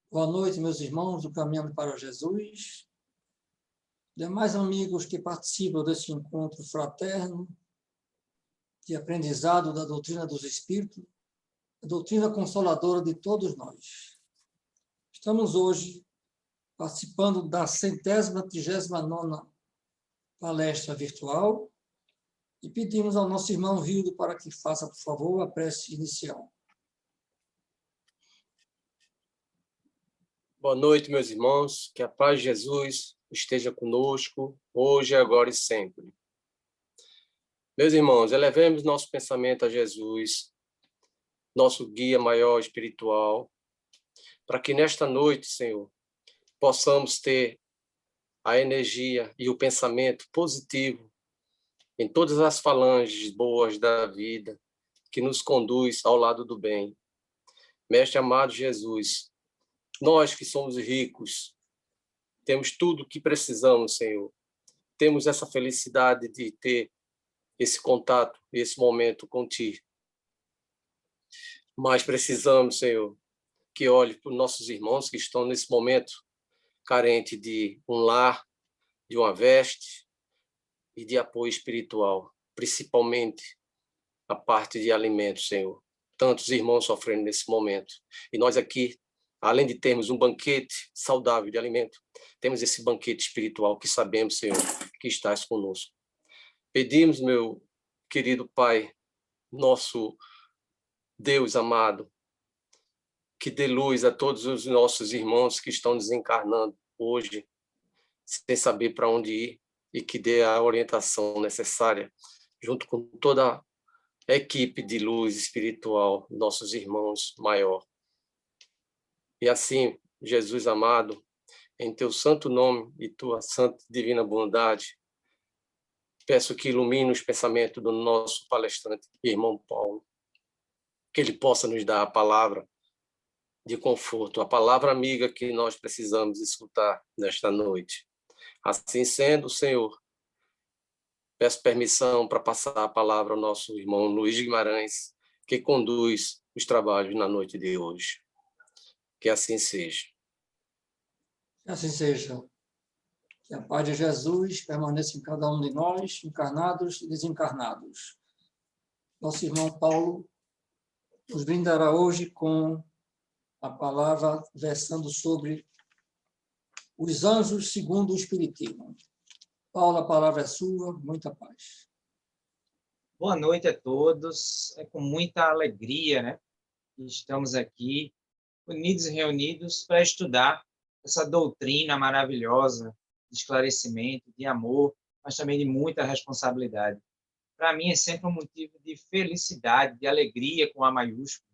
Boa noite, meus irmãos do Caminhando para Jesus, demais amigos que participam desse encontro fraterno de aprendizado da doutrina dos Espíritos, a doutrina consoladora de todos nós. Estamos hoje participando da 139ª palestra virtual e pedimos ao nosso irmão Rildo para que faça, por favor, a prece inicial. Boa noite, meus irmãos. Que a paz de Jesus esteja conosco, hoje, agora e sempre. Meus irmãos, elevemos nosso pensamento a Jesus, nosso guia maior espiritual, para que nesta noite, Senhor, possamos ter a energia e o pensamento positivo em todas as falanges boas da vida que nos conduz ao lado do bem. Mestre amado Jesus, nós que somos ricos, temos tudo o que precisamos, Senhor. Temos essa felicidade de ter esse contato, esse momento contigo. Mas precisamos, Senhor, que olhe para os nossos irmãos que estão nesse momento carente de um lar, de uma veste e de apoio espiritual, principalmente a parte de alimentos, Senhor. Tantos irmãos sofrendo nesse momento. E nós aqui, além de termos um banquete saudável de alimento, temos esse banquete espiritual que sabemos, Senhor, que estás conosco. Pedimos, meu querido Pai, nosso Deus amado, que dê luz a todos os nossos irmãos que estão desencarnando hoje, sem saber para onde ir, e que dê a orientação necessária, junto com toda a equipe de luz espiritual, nossos irmãos maior. E assim, Jesus amado, em teu santo nome e tua santa e divina bondade, peço que ilumine os pensamentos do nosso palestrante, irmão Paulo, que ele possa nos dar a palavra de conforto, a palavra amiga que nós precisamos escutar nesta noite. Assim sendo, Senhor, peço permissão para passar a palavra ao nosso irmão Luiz Guimarães, que conduz os trabalhos na noite de hoje. Que assim seja. Que assim seja. Que a paz de Jesus permaneça em cada um de nós, encarnados e desencarnados. Nosso irmão Paulo nos brindará hoje com a palavra versando sobre os anjos segundo o Espiritismo. Paulo, a palavra é sua, muita paz. Boa noite a todos. É com muita alegria, né, que estamos aqui, unidos e reunidos, para estudar essa doutrina maravilhosa de esclarecimento, de amor, mas também de muita responsabilidade. Para mim é sempre um motivo de felicidade, de alegria com A maiúsculo,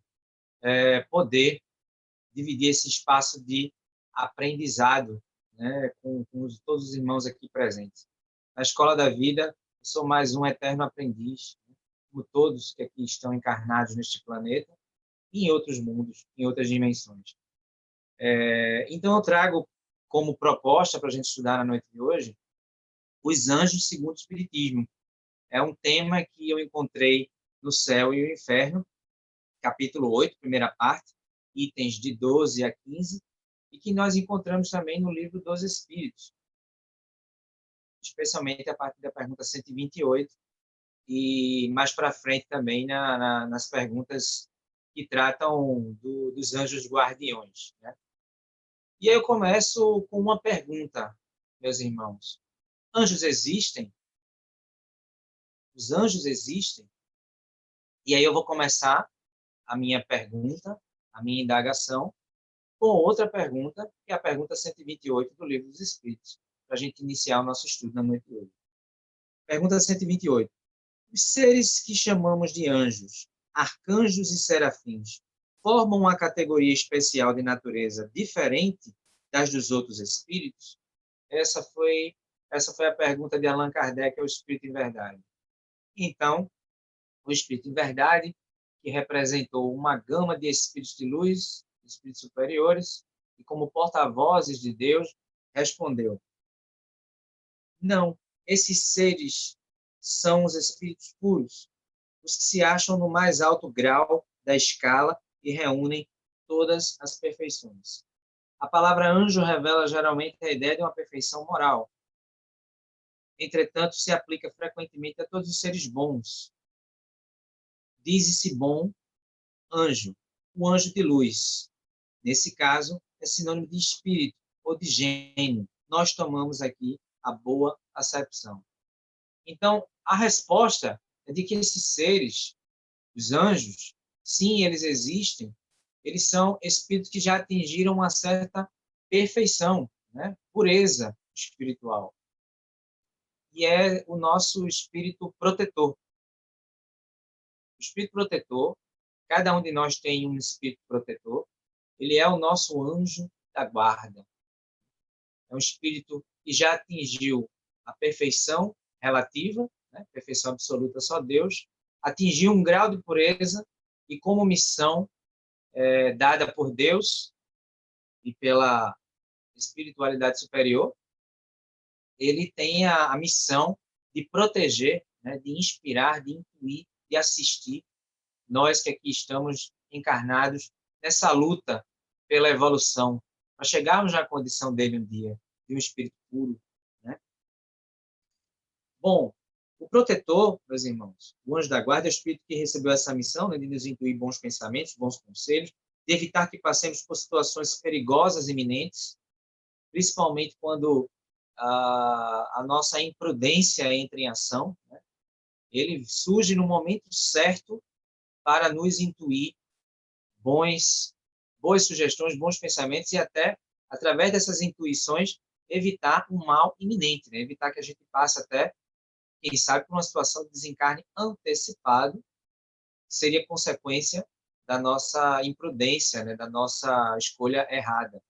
poder dividir esse espaço de aprendizado, né, com todos os irmãos aqui presentes. Na Escola da Vida, eu sou mais um eterno aprendiz, como todos que aqui estão encarnados neste planeta, e em outros mundos, em outras dimensões. Então, eu trago como proposta para a gente estudar na noite de hoje, os anjos segundo o Espiritismo. É um tema que eu encontrei no Céu e o Inferno, capítulo 8, primeira parte, itens de 12 a 15, e que nós encontramos também no livro dos Espíritos, especialmente a partir da pergunta 128, e mais para frente também nas perguntas que tratam dos anjos guardiões, né? E aí eu começo com uma pergunta, meus irmãos. Anjos existem? Os anjos existem? E aí eu vou começar a minha pergunta, a minha indagação, com outra pergunta, que é a pergunta 128 do Livro dos Espíritos, para a gente iniciar o nosso estudo na noite de hoje. Pergunta 128. Os seres que chamamos de anjos, arcanjos e serafins, formam uma categoria especial de natureza diferente das dos outros espíritos? Essa foi a pergunta de Allan Kardec ao Espírito em Verdade. Então, o Espírito em Verdade, que representou uma gama de espíritos de luz, espíritos superiores, e como porta-vozes de Deus, respondeu: não, esses seres são os espíritos puros, os que se acham no mais alto grau da escala e reúnem todas as perfeições. A palavra anjo revela geralmente a ideia de uma perfeição moral. Entretanto, se aplica frequentemente a todos os seres bons. Diz-se bom anjo, o anjo de luz. Nesse caso, é sinônimo de espírito ou de gênio. Nós tomamos aqui a boa acepção. Então, a resposta é de que esses seres, os anjos, sim, eles existem, eles são espíritos que já atingiram uma certa perfeição, né? Pureza espiritual. E é o nosso espírito protetor. O espírito protetor, cada um de nós tem um espírito protetor, ele é o nosso anjo da guarda. É um espírito que já atingiu a perfeição relativa, né? Perfeição absoluta só Deus, atingiu um grau de pureza e como missão dada por Deus e pela espiritualidade superior, ele tem a missão de proteger, né? De inspirar, de intuir, de assistir nós que aqui estamos encarnados nessa luta pela evolução, para chegarmos à condição dele um dia, de um espírito puro, né? Bom, o protetor, meus irmãos, o anjo da guarda é o espírito que recebeu essa missão, né, de nos intuir bons pensamentos, bons conselhos, de evitar que passemos por situações perigosas iminentes, principalmente quando a nossa imprudência entra em ação, né? Ele surge no momento certo para nos intuir boas sugestões, bons pensamentos e até, através dessas intuições, evitar um mal iminente, né? Evitar que a gente passe até, quem sabe, por uma situação de desencarne antecipado, que seria consequência da nossa imprudência, né? Da nossa escolha errada.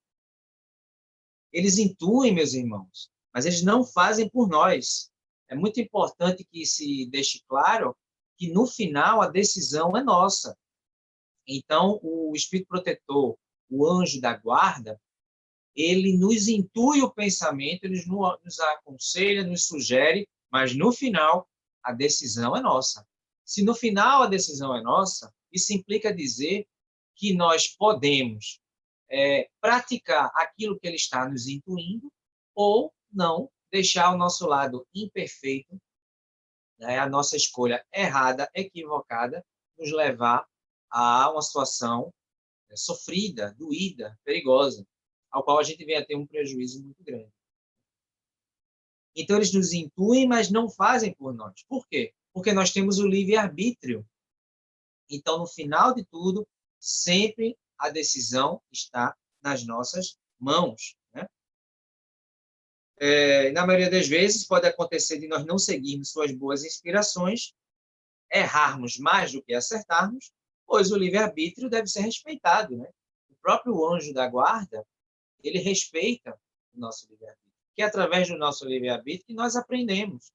Eles intuem, meus irmãos, mas eles não fazem por nós. É muito importante que se deixe claro que, no final, a decisão é nossa. Então, o espírito protetor, o anjo da guarda, ele nos intui o pensamento, ele nos aconselha, nos sugere, mas no final a decisão é nossa. Se no final a decisão é nossa, isso implica dizer que nós podemos praticar aquilo que ele está nos intuindo ou não deixar o nosso lado imperfeito, né, a nossa escolha errada, equivocada, nos levar a uma situação sofrida, doída, perigosa, ao qual a gente vem a ter um prejuízo muito grande. Então, eles nos intuem, mas não fazem por nós. Por quê? Porque nós temos o livre-arbítrio. Então, no final de tudo, sempre a decisão está nas nossas mãos, né? Na maioria das vezes, pode acontecer de nós não seguirmos suas boas inspirações, errarmos mais do que acertarmos, pois o livre-arbítrio deve ser respeitado, né? O próprio anjo da guarda, ele respeita o nosso livre-arbítrio, que é através do nosso livre-arbítrio que nós aprendemos.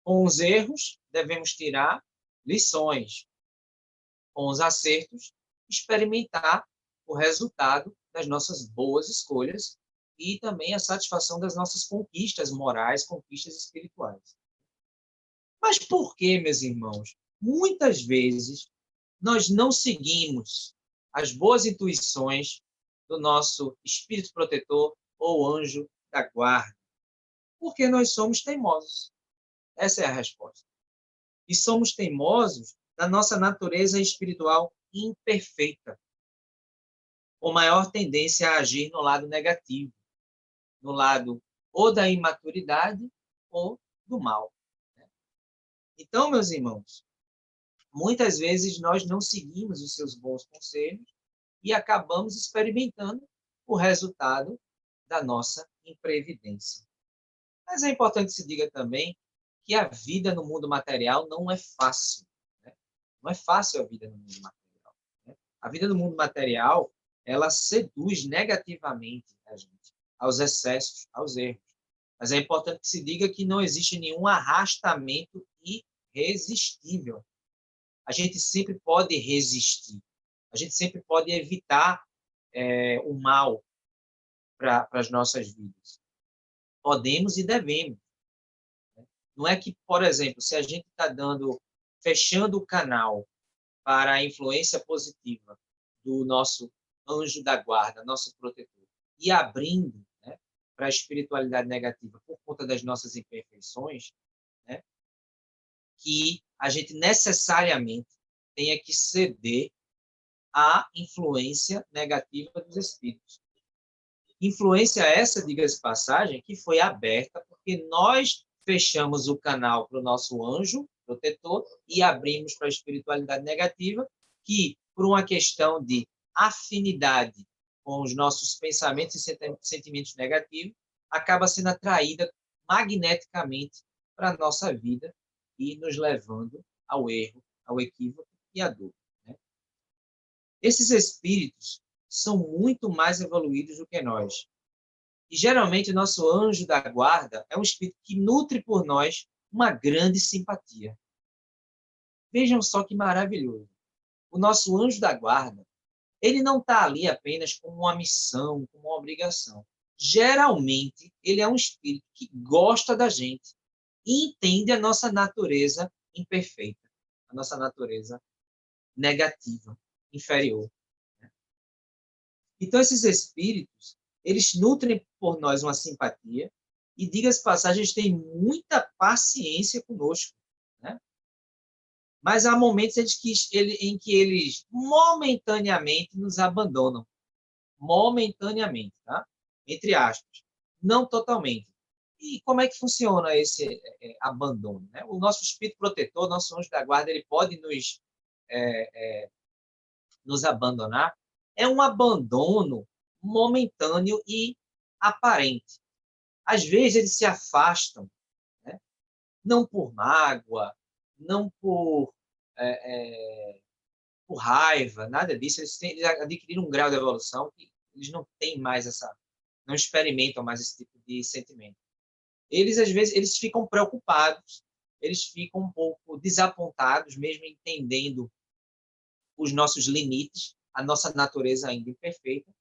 Com os erros, devemos tirar lições. Com os acertos, experimentar o resultado das nossas boas escolhas e também a satisfação das nossas conquistas morais, conquistas espirituais. Mas por que, meus irmãos? Muitas vezes nós não seguimos as boas intuições do nosso espírito protetor ou anjo da guarda. Porque nós somos teimosos. Essa é a resposta. E somos teimosos da nossa natureza espiritual imperfeita, com maior tendência a agir no lado negativo, no lado ou da imaturidade ou do mal. Então, meus irmãos, muitas vezes nós não seguimos os seus bons conselhos e acabamos experimentando o resultado da nossa imprevidência. Mas é importante que se diga também que a vida no mundo material não é fácil, né? Não é fácil a vida no mundo material, né? A vida no mundo material, ela seduz negativamente a gente, aos excessos, aos erros. Mas é importante que se diga que não existe nenhum arrastamento irresistível. A gente sempre pode resistir. A gente sempre pode evitar o mal para as nossas vidas. Podemos e devemos. Não é que, por exemplo, se a gente está fechando o canal para a influência positiva do nosso anjo da guarda, nosso protetor, e abrindo, né, para a espiritualidade negativa por conta das nossas imperfeições, né, que a gente necessariamente tenha que ceder à influência negativa dos espíritos. Influência essa, diga-se de passagem, que foi aberta porque nós fechamos o canal para o nosso anjo protetor e abrimos para a espiritualidade negativa, que, por uma questão de afinidade com os nossos pensamentos e sentimentos negativos, acaba sendo atraída magneticamente para a nossa vida e nos levando ao erro, ao equívoco e à dor. Né? Esses espíritos são muito mais evoluídos do que nós. E, geralmente, o nosso anjo da guarda é um espírito que nutre por nós uma grande simpatia. Vejam só que maravilhoso. O nosso anjo da guarda, ele não está ali apenas como uma missão, como uma obrigação. Geralmente, ele é um espírito que gosta da gente e entende a nossa natureza imperfeita, a nossa natureza negativa, inferior. Então, esses espíritos, eles nutrem por nós uma simpatia e, diga-se de passagem, eles têm muita paciência conosco. Né? Mas há momentos em que eles momentaneamente nos abandonam. Momentaneamente, tá? Entre aspas. Não totalmente. E como é que funciona esse abandono? Né? O nosso espírito protetor, nosso anjo da guarda, ele pode nos abandonar. É um abandono momentâneo e aparente. Às vezes eles se afastam, né? Não por mágoa, não por raiva, nada disso. Eles adquiriram um grau de evolução que eles não têm mais não experimentam mais esse tipo de sentimento. Eles, às vezes, eles ficam preocupados, eles ficam um pouco desapontados, mesmo entendendo os nossos limites, a nossa natureza ainda imperfeita,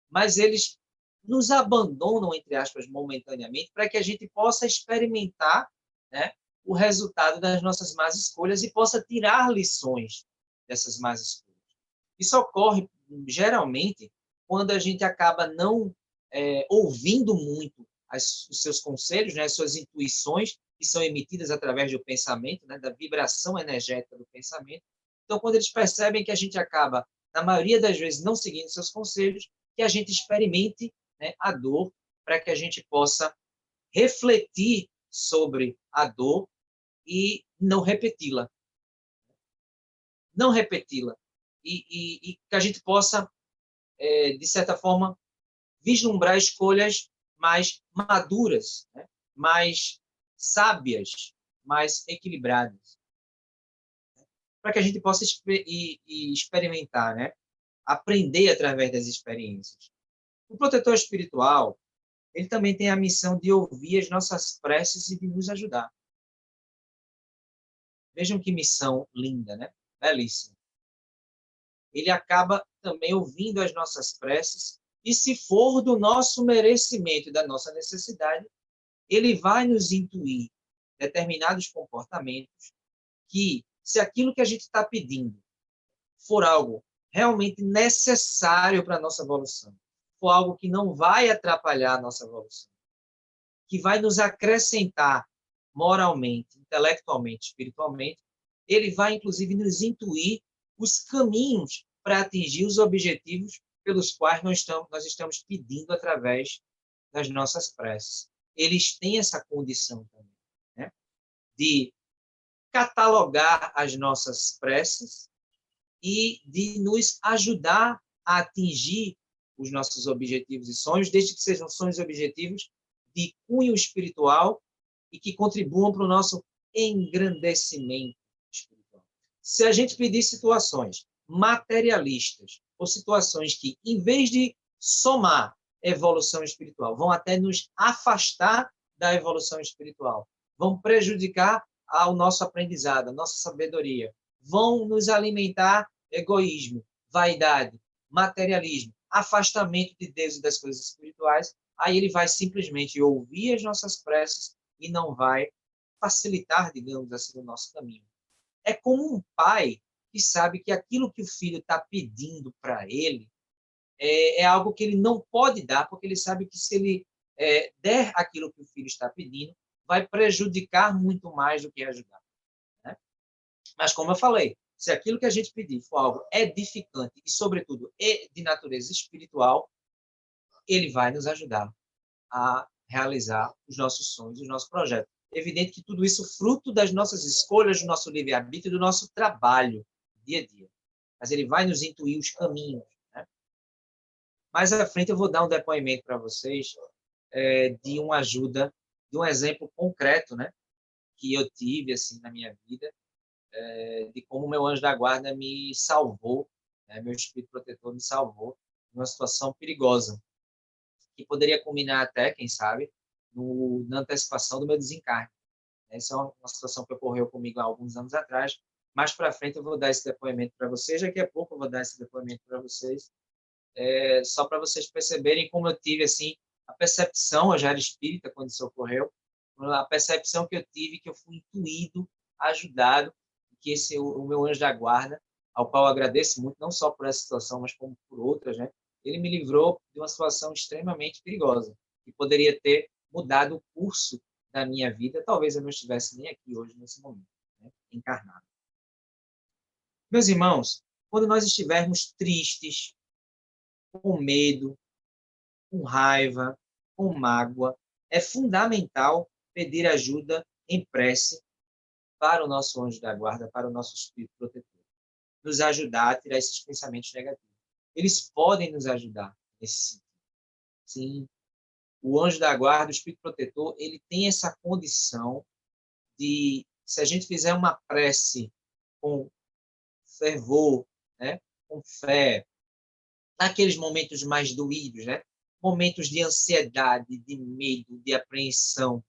mas eles nos abandonam, entre aspas, momentaneamente, para que a gente possa experimentar, né, o resultado das nossas más escolhas e possa tirar lições dessas más escolhas. Isso ocorre, geralmente, quando a gente acaba não ouvindo muito os seus conselhos, né, as suas intuições, que são emitidas através do pensamento, né, da vibração energética do pensamento. Então, quando eles percebem que a gente acaba, na maioria das vezes, não seguindo seus conselhos, que a gente experimente, né, a dor, para que a gente possa refletir sobre a dor e não repeti-la. Não repeti-la. E que a gente possa, de certa forma, vislumbrar escolhas mais maduras, né, mais sábias, mais equilibradas. Para que a gente possa experimentar, né? Aprender através das experiências. O protetor espiritual, ele também tem a missão de ouvir as nossas preces e de nos ajudar. Vejam que missão linda, né? Belíssima. Ele acaba também ouvindo as nossas preces e, se for do nosso merecimento e da nossa necessidade, ele vai nos intuir determinados comportamentos que, se aquilo que a gente está pedindo for algo realmente necessário para a nossa evolução, for algo que não vai atrapalhar a nossa evolução, que vai nos acrescentar moralmente, intelectualmente, espiritualmente, ele vai, inclusive, nos intuir os caminhos para atingir os objetivos pelos quais nós estamos pedindo através das nossas preces. Eles têm essa condição também, né, de catalogar as nossas preces e de nos ajudar a atingir os nossos objetivos e sonhos, desde que sejam sonhos e objetivos de cunho espiritual e que contribuam para o nosso engrandecimento espiritual. Se a gente pedir situações materialistas ou situações que, em vez de somar evolução espiritual, vão até nos afastar da evolução espiritual, vão prejudicar ao nosso aprendizado, a nossa sabedoria, vão nos alimentar egoísmo, vaidade, materialismo, afastamento de Deus e das coisas espirituais, aí ele vai simplesmente ouvir as nossas preces e não vai facilitar, digamos assim, o nosso caminho. É como um pai que sabe que aquilo que o filho está pedindo para ele é algo que ele não pode dar, porque ele sabe que se ele der aquilo que o filho está pedindo, vai prejudicar muito mais do que ajudar, né? Mas, como eu falei, se aquilo que a gente pedir for algo edificante e, sobretudo, de natureza espiritual, ele vai nos ajudar a realizar os nossos sonhos, os nossos projetos. É evidente que tudo isso é fruto das nossas escolhas, do nosso livre-arbítrio, do nosso trabalho, dia a dia. Mas ele vai nos intuir os caminhos, né? Mais à frente eu vou dar um depoimento para vocês de uma ajuda, de um exemplo concreto, né, que eu tive assim na minha vida, de como o meu anjo da guarda me salvou, né, meu espírito protetor me salvou de uma situação perigosa, que poderia culminar até, quem sabe, na antecipação do meu desencarne. Essa é uma situação que ocorreu comigo há alguns anos atrás. Mais para frente eu vou dar esse depoimento para vocês, daqui a pouco eu vou dar esse depoimento para vocês, só para vocês perceberem como eu tive assim a percepção, eu já era espírita quando isso ocorreu, a percepção que eu tive, que eu fui intuído, ajudado, que o meu anjo da guarda, ao qual eu agradeço muito, não só por essa situação, mas como por outras, né? Ele me livrou de uma situação extremamente perigosa, que poderia ter mudado o curso da minha vida, talvez eu não estivesse nem aqui hoje, nesse momento, né, encarnado. Meus irmãos, quando nós estivermos tristes, com medo, com raiva, com mágoa, é fundamental pedir ajuda em prece para o nosso anjo da guarda, para o nosso espírito protetor, nos ajudar a tirar esses pensamentos negativos. Eles podem nos ajudar nesse sentido. Sim, o anjo da guarda, o espírito protetor, ele tem essa condição de, se a gente fizer uma prece com fervor, né, com fé, naqueles momentos mais doídos, né, momentos de ansiedade, de medo, de apreensão,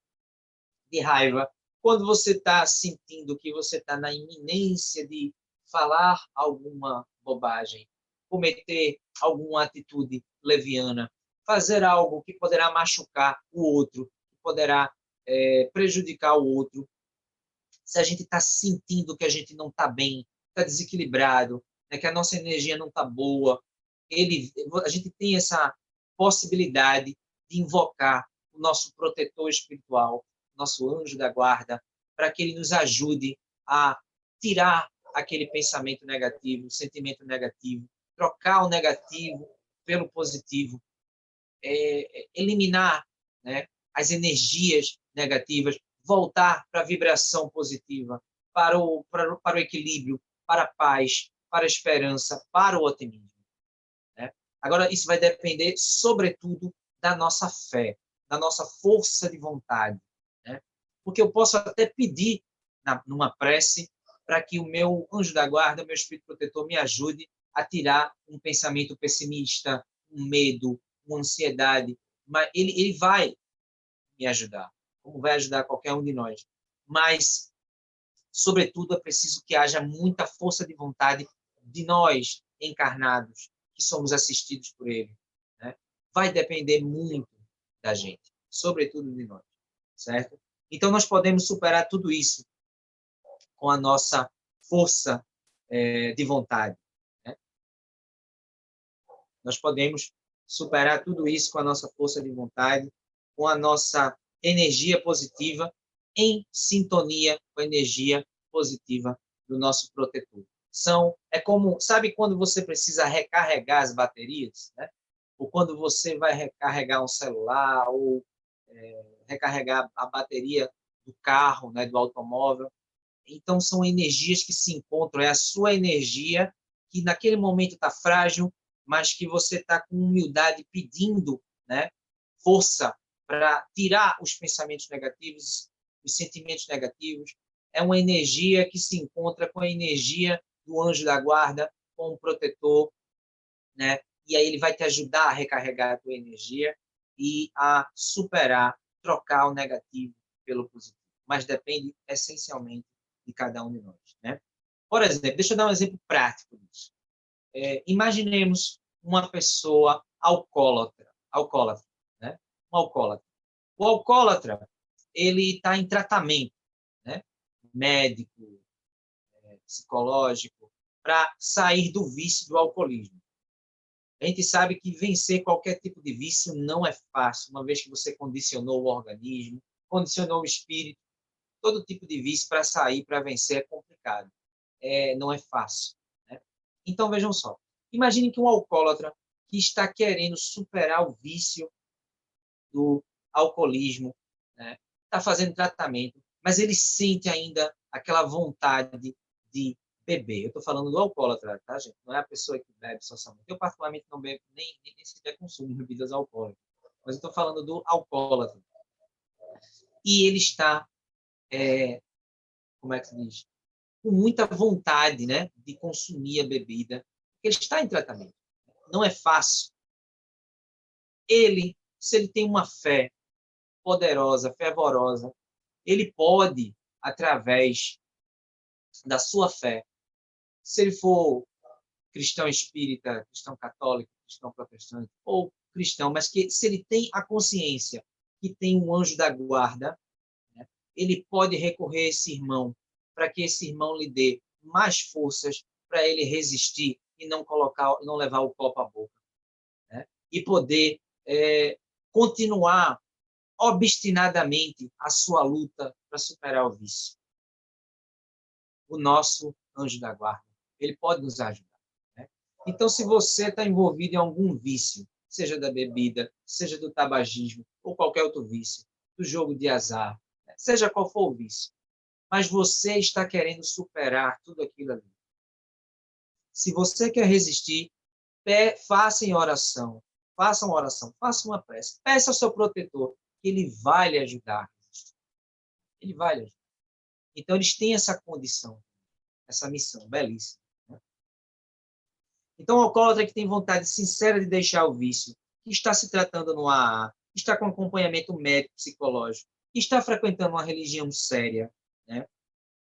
de raiva, quando você está sentindo que você está na iminência de falar alguma bobagem, cometer alguma atitude leviana, fazer algo que poderá machucar o outro, que poderá prejudicar o outro, se a gente está sentindo que a gente não está bem, está desequilibrado, né, que a nossa energia não está boa, a gente tem essa possibilidade de invocar o nosso protetor espiritual, nosso anjo da guarda, para que ele nos ajude a tirar aquele pensamento negativo, sentimento negativo, trocar o negativo pelo positivo, eliminar, né, as energias negativas, voltar para a vibração positiva, para o equilíbrio, para a paz, para a esperança, para o otimismo, né? Agora, isso vai depender, sobretudo, da nossa fé, da nossa força de vontade, né? Porque eu posso até pedir, numa prece, para que o meu anjo da guarda, o meu espírito protetor, me ajude a tirar um pensamento pessimista, um medo, uma ansiedade, mas ele vai me ajudar, como vai ajudar qualquer um de nós. Mas, sobretudo, é preciso que haja muita força de vontade de nós, encarnados, que somos assistidos por ele, né? Vai depender muito da gente, sobretudo de nós, certo? Então, nós podemos superar tudo isso com a nossa força de vontade, né? Nós podemos superar tudo isso com a nossa força de vontade, com a nossa energia positiva, em sintonia com a energia positiva do nosso protetor. É como, sabe quando você precisa recarregar as baterias, né? Ou quando você vai recarregar um celular, ou recarregar a bateria do carro, né, do automóvel. Então, são energias que se encontram, é a sua energia que naquele momento está frágil, mas que você está com humildade pedindo, né, força para tirar os pensamentos negativos, os sentimentos negativos. É uma energia que se encontra com a energia do anjo da guarda, com o protetor, né? E aí ele vai te ajudar a recarregar a tua energia e a superar, trocar o negativo pelo positivo. Mas depende essencialmente de cada um de nós, né? Por exemplo, deixa eu dar um exemplo prático disso. Imaginemos uma pessoa alcoólatra, né? Um alcoólatra. O alcoólatra, ele está em tratamento, né? Médico, psicológico, para sair do vício do alcoolismo. A gente sabe que vencer qualquer tipo de vício não é fácil, uma vez que você condicionou o organismo, condicionou o espírito. Todo tipo de vício para sair, para vencer é complicado. Não é fácil, né? Então, vejam só. Imagine que um alcoólatra que está querendo superar o vício do alcoolismo, né? Está fazendo tratamento, mas ele sente ainda aquela vontade de beber. Eu estou falando do alcoólatra, tá, gente? Não é a pessoa que bebe socialmente. Eu, particularmente, não bebo, nem sequer consumo bebidas alcoólicas. Mas eu estou falando do alcoólatra. E ele está, como é que se diz? Com muita vontade, né, de consumir a bebida. Ele está em tratamento. Não é fácil. Se ele tem uma fé poderosa, fervorosa, ele pode, através da sua fé, se ele for cristão espírita, cristão católico, cristão protestante, ou cristão, mas que se ele tem a consciência que tem um anjo da guarda, né, ele pode recorrer a esse irmão para que esse irmão lhe dê mais forças para ele resistir e não levar o copo à boca, né? E poder continuar obstinadamente a sua luta para superar o vício. O nosso anjo da guarda, ele pode nos ajudar, né? Então, se você está envolvido em algum vício, seja da bebida, seja do tabagismo, ou qualquer outro vício, do jogo de azar, né? Seja qual for o vício, mas você está querendo superar tudo aquilo ali. Se você quer resistir, faça uma oração, faça uma prece, peça ao seu protetor, que ele vai lhe ajudar. Ele vai lhe ajudar. Então, eles têm essa condição, essa missão belíssima, né? Então, o alcoólatra que tem vontade sincera de deixar o vício, que está se tratando no AA, que está com acompanhamento médico psicológico, que está frequentando uma religião séria, né?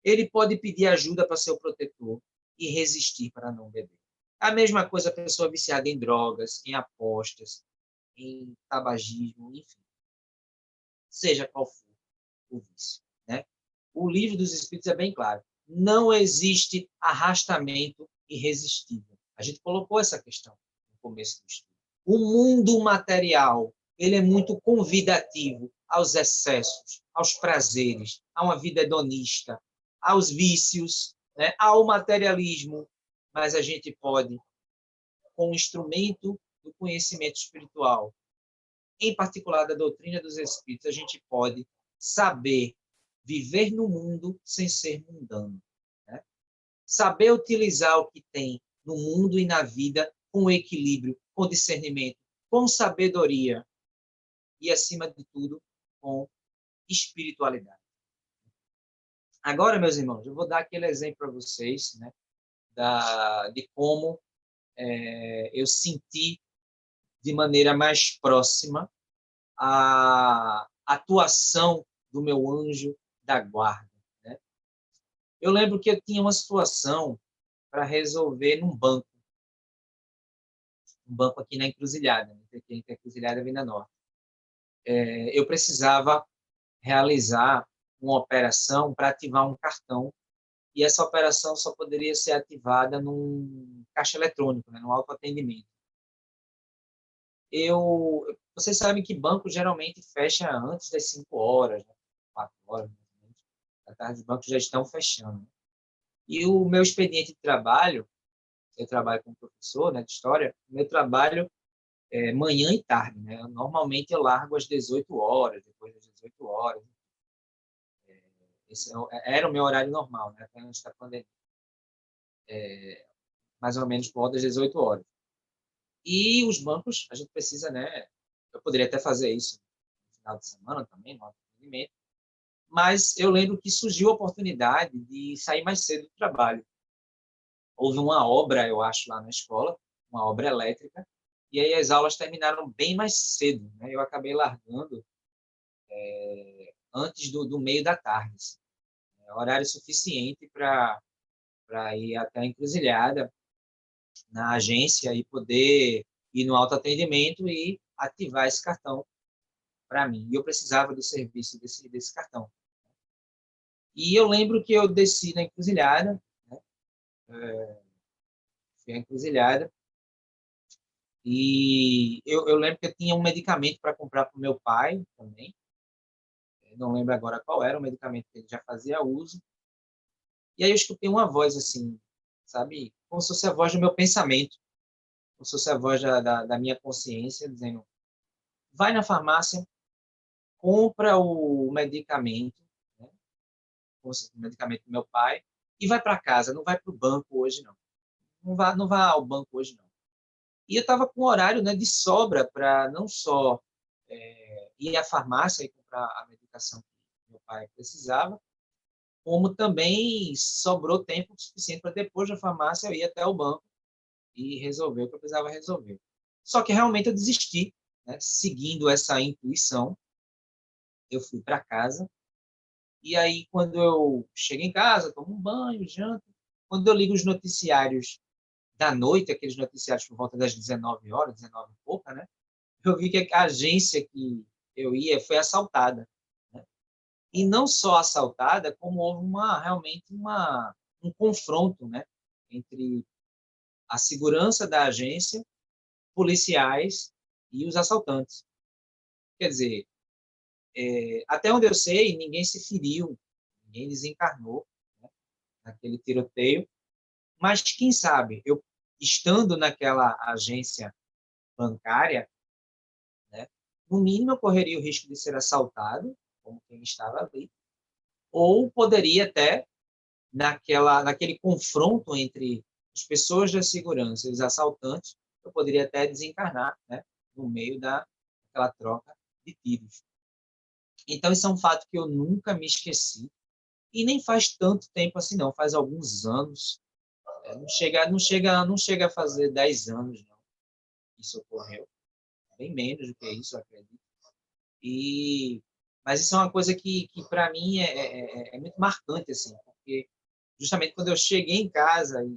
Ele pode pedir ajuda para seu protetor e resistir para não beber. A mesma coisa a pessoa viciada em drogas, em apostas, em tabagismo, enfim. Seja qual for o vício, né? O livro dos Espíritos é bem claro. Não existe arrastamento irresistível. A gente colocou essa questão no começo do estudo. O mundo material, ele é muito convidativo aos excessos, aos prazeres, a uma vida hedonista, aos vícios, né, ao materialismo, mas a gente pode, com o instrumento do conhecimento espiritual, em particular da doutrina dos Espíritos, a gente pode saber viver no mundo sem ser mundano, né? Saber utilizar o que tem no mundo e na vida com equilíbrio, com discernimento, com sabedoria e, acima de tudo, com espiritualidade. Agora, meus irmãos, eu vou dar aquele exemplo para vocês, né, de como eu senti de maneira mais próxima a atuação do meu anjo da guarda, né? Eu lembro que eu tinha uma situação para resolver num banco, aqui na Encruzilhada, né? Aqui na Encruzilhada Venda Norte. Eu precisava realizar uma operação para ativar um cartão, e essa operação só poderia ser ativada num caixa eletrônico, né, no autoatendimento. Vocês sabem que banco geralmente fecha antes das 5 horas, né, 4 horas, mais ou menos, da tarde, os bancos já estão fechando, né? E o meu expediente de trabalho, eu trabalho como professor, né, de história, o meu trabalho é manhã e tarde, né? Normalmente eu largo às 18 horas, depois das 18 horas. Esse era o meu horário normal, né, até antes da pandemia. Mais ou menos por volta das 18 horas. E os bancos, a gente precisa, né? Eu poderia até fazer isso no final de semana também, no atendimento, mas eu lembro que surgiu a oportunidade de sair mais cedo do trabalho. Houve uma obra, eu acho, lá na escola, uma obra elétrica, e aí as aulas terminaram bem mais cedo, né? Eu acabei largando antes do meio da tarde, assim, horário suficiente para ir até a Encruzilhada, na agência, e poder ir no autoatendimento e ativar esse cartão para mim. E eu precisava do serviço desse cartão. E eu lembro que eu desci na Encruzilhada, né? Fui à Encruzilhada, E eu lembro que eu tinha um medicamento para comprar para o meu pai também. Eu não lembro agora qual era o medicamento que ele já fazia uso. E aí eu escutei uma voz assim, sabe? Como se fosse a voz do meu pensamento, como se fosse a voz da minha consciência, dizendo: vai na farmácia, compra o medicamento, né? O medicamento do meu pai, e vai para casa, não vai para o banco hoje, não. Não vá ao banco hoje, não. E eu estava com horário, né, de sobra para não só ir à farmácia e comprar a medicação que meu pai precisava, como também sobrou tempo suficiente para depois da farmácia eu ir até o banco e resolver o que eu precisava resolver. Só que realmente eu desisti, né, seguindo essa intuição, eu fui para casa. E aí, quando eu chego em casa, tomo um banho, janto. Quando eu ligo os noticiários da noite, aqueles noticiários por volta das 19 horas, 19 e pouca, né? Eu vi que a agência que eu ia foi assaltada, né? E não só assaltada, como houve realmente um confronto, né? Entre a segurança da agência, policiais e os assaltantes. Quer dizer, até onde eu sei, ninguém se feriu, ninguém desencarnou, né, naquele tiroteio. Mas quem sabe, eu estando naquela agência bancária, né, no mínimo eu correria o risco de ser assaltado, como quem estava ali, ou poderia até, naquele confronto entre as pessoas da segurança e os assaltantes, eu poderia até desencarnar, né, no meio daquela troca de tiros. Então, isso é um fato que eu nunca me esqueci, e nem faz tanto tempo assim, não, faz alguns anos. Não chega a fazer 10 anos, não. Isso ocorreu. Bem menos do que isso, eu acredito. Mas isso é uma coisa que para mim, é muito marcante, assim, porque justamente quando eu cheguei em casa e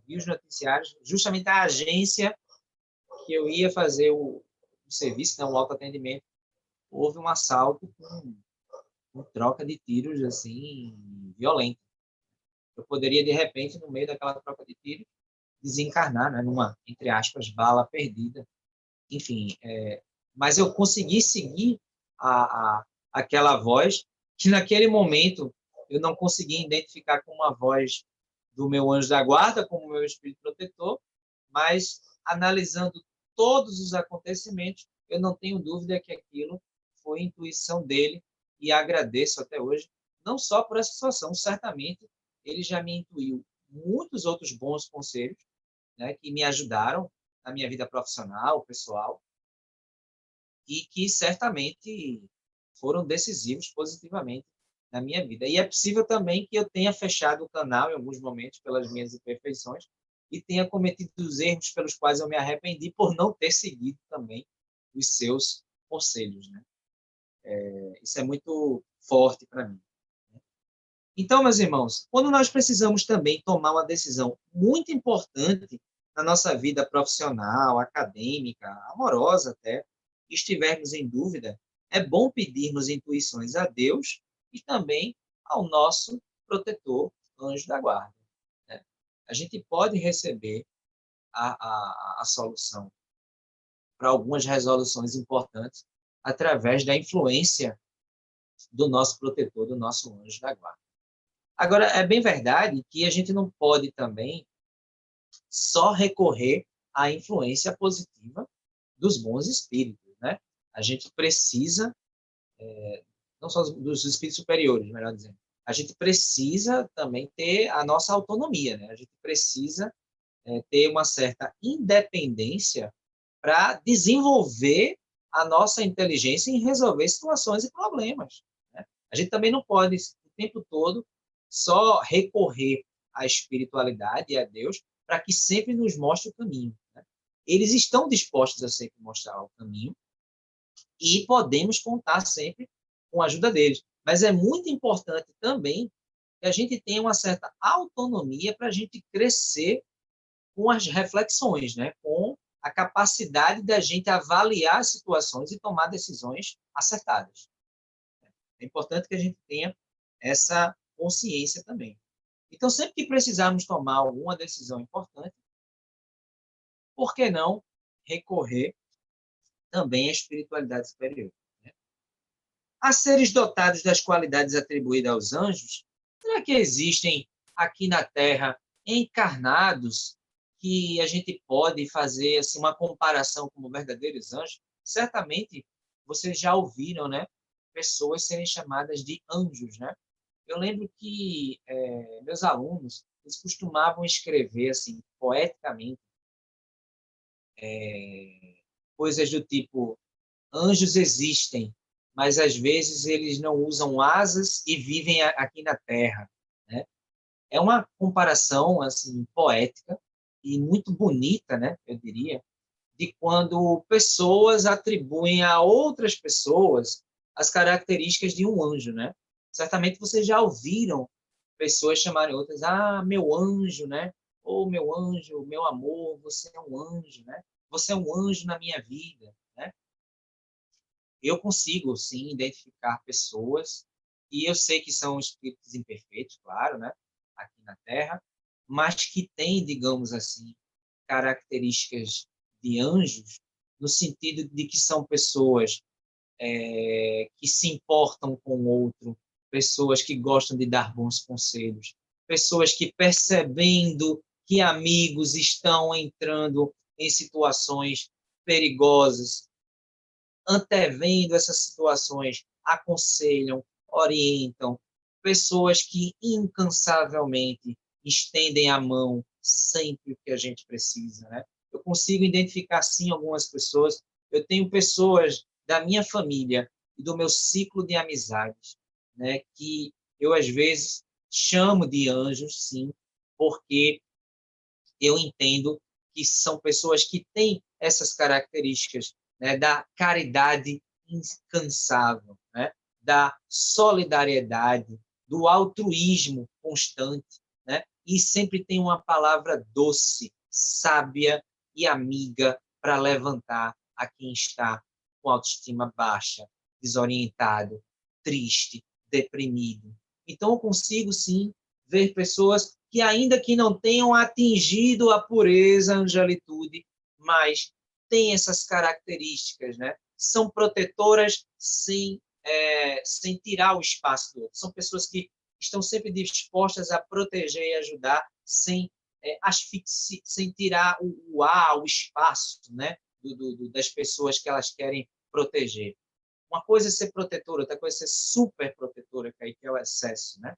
vi os noticiários, justamente a agência que eu ia fazer o serviço, né, o autoatendimento, houve um assalto com troca de tiros, assim, violenta. Eu poderia, de repente, no meio daquela troca de tiros, desencarnar, né, numa, entre aspas, bala perdida. Enfim, mas eu consegui seguir aquela voz, que naquele momento eu não conseguia identificar como uma voz do meu anjo da guarda, como meu espírito protetor, mas analisando todos os acontecimentos, eu não tenho dúvida que aquilo foi intuição dele, e agradeço até hoje, não só por essa situação, certamente ele já me intuiu muitos outros bons conselhos, né, que me ajudaram na minha vida profissional, pessoal, e que certamente foram decisivos positivamente na minha vida. E é possível também que eu tenha fechado o canal em alguns momentos pelas minhas imperfeições e tenha cometido os erros pelos quais eu me arrependi por não ter seguido também os seus conselhos, né? Isso é muito forte para mim. Então, meus irmãos, quando nós precisamos também tomar uma decisão muito importante na nossa vida profissional, acadêmica, amorosa até, e estivermos em dúvida, é bom pedirmos intuições a Deus e também ao nosso protetor, anjo da guarda, né? A gente pode receber a solução para algumas resoluções importantes através da influência do nosso protetor, do nosso anjo da guarda. Agora, é bem verdade que a gente não pode também só recorrer à influência positiva dos bons espíritos, né? A gente precisa, não só dos espíritos superiores, melhor dizendo, a gente precisa também ter a nossa autonomia, né? A gente precisa ter uma certa independência para desenvolver a nossa inteligência em resolver situações e problemas, né? A gente também não pode, o tempo todo, só recorrer à espiritualidade e a Deus para que sempre nos mostre o caminho, né? Eles estão dispostos a sempre mostrar o caminho e podemos contar sempre com a ajuda deles. Mas é muito importante também que a gente tenha uma certa autonomia para a gente crescer com as reflexões, né? Com a capacidade da gente avaliar as situações e tomar decisões acertadas. É importante que a gente tenha essa consciência também. Então, sempre que precisarmos tomar alguma decisão importante, por que não recorrer também à espiritualidade superior. Né? Há seres dotados das qualidades atribuídas aos anjos? Será que existem aqui na Terra encarnados que a gente pode fazer assim, uma comparação como verdadeiros anjos? Certamente vocês já ouviram, né? Pessoas serem chamadas de anjos, né? Eu lembro que meus alunos eles costumavam escrever assim poeticamente coisas do tipo: anjos existem, mas às vezes eles não usam asas e vivem aqui na Terra, né? É uma comparação assim poética e muito bonita, né? Eu diria, de quando pessoas atribuem a outras pessoas as características de um anjo, né? Certamente vocês já ouviram pessoas chamarem outras, meu anjo, né? Ou meu anjo, meu amor, você é um anjo, né? Você é um anjo na minha vida, né? Eu consigo, sim, identificar pessoas, e eu sei que são espíritos imperfeitos, claro, né? Aqui na Terra, mas que têm, digamos assim, características de anjos, no sentido de que são pessoas que se importam com o outro, pessoas que gostam de dar bons conselhos, pessoas que, percebendo que amigos estão entrando em situações perigosas, antevendo essas situações, aconselham, orientam, pessoas que incansavelmente estendem a mão sempre que a gente precisa, né? Eu consigo identificar, sim, algumas pessoas. Eu tenho pessoas da minha família e do meu ciclo de amizades, né, que eu, às vezes, chamo de anjos, sim, porque eu entendo que são pessoas que têm essas características, né, da caridade incansável, né, da solidariedade, do altruísmo constante, né, e sempre tem uma palavra doce, sábia e amiga para levantar a quem está com autoestima baixa, desorientado, triste, deprimido. Então, eu consigo, sim, ver pessoas que, ainda que não tenham atingido a pureza, a angelitude, mas têm essas características, né? São protetoras sem tirar o espaço do outro. São pessoas que estão sempre dispostas a proteger e ajudar, sem sem tirar o ar, o espaço, né? Das pessoas que elas querem proteger. Uma coisa é ser protetora, outra coisa é ser super protetora, que é o excesso, né?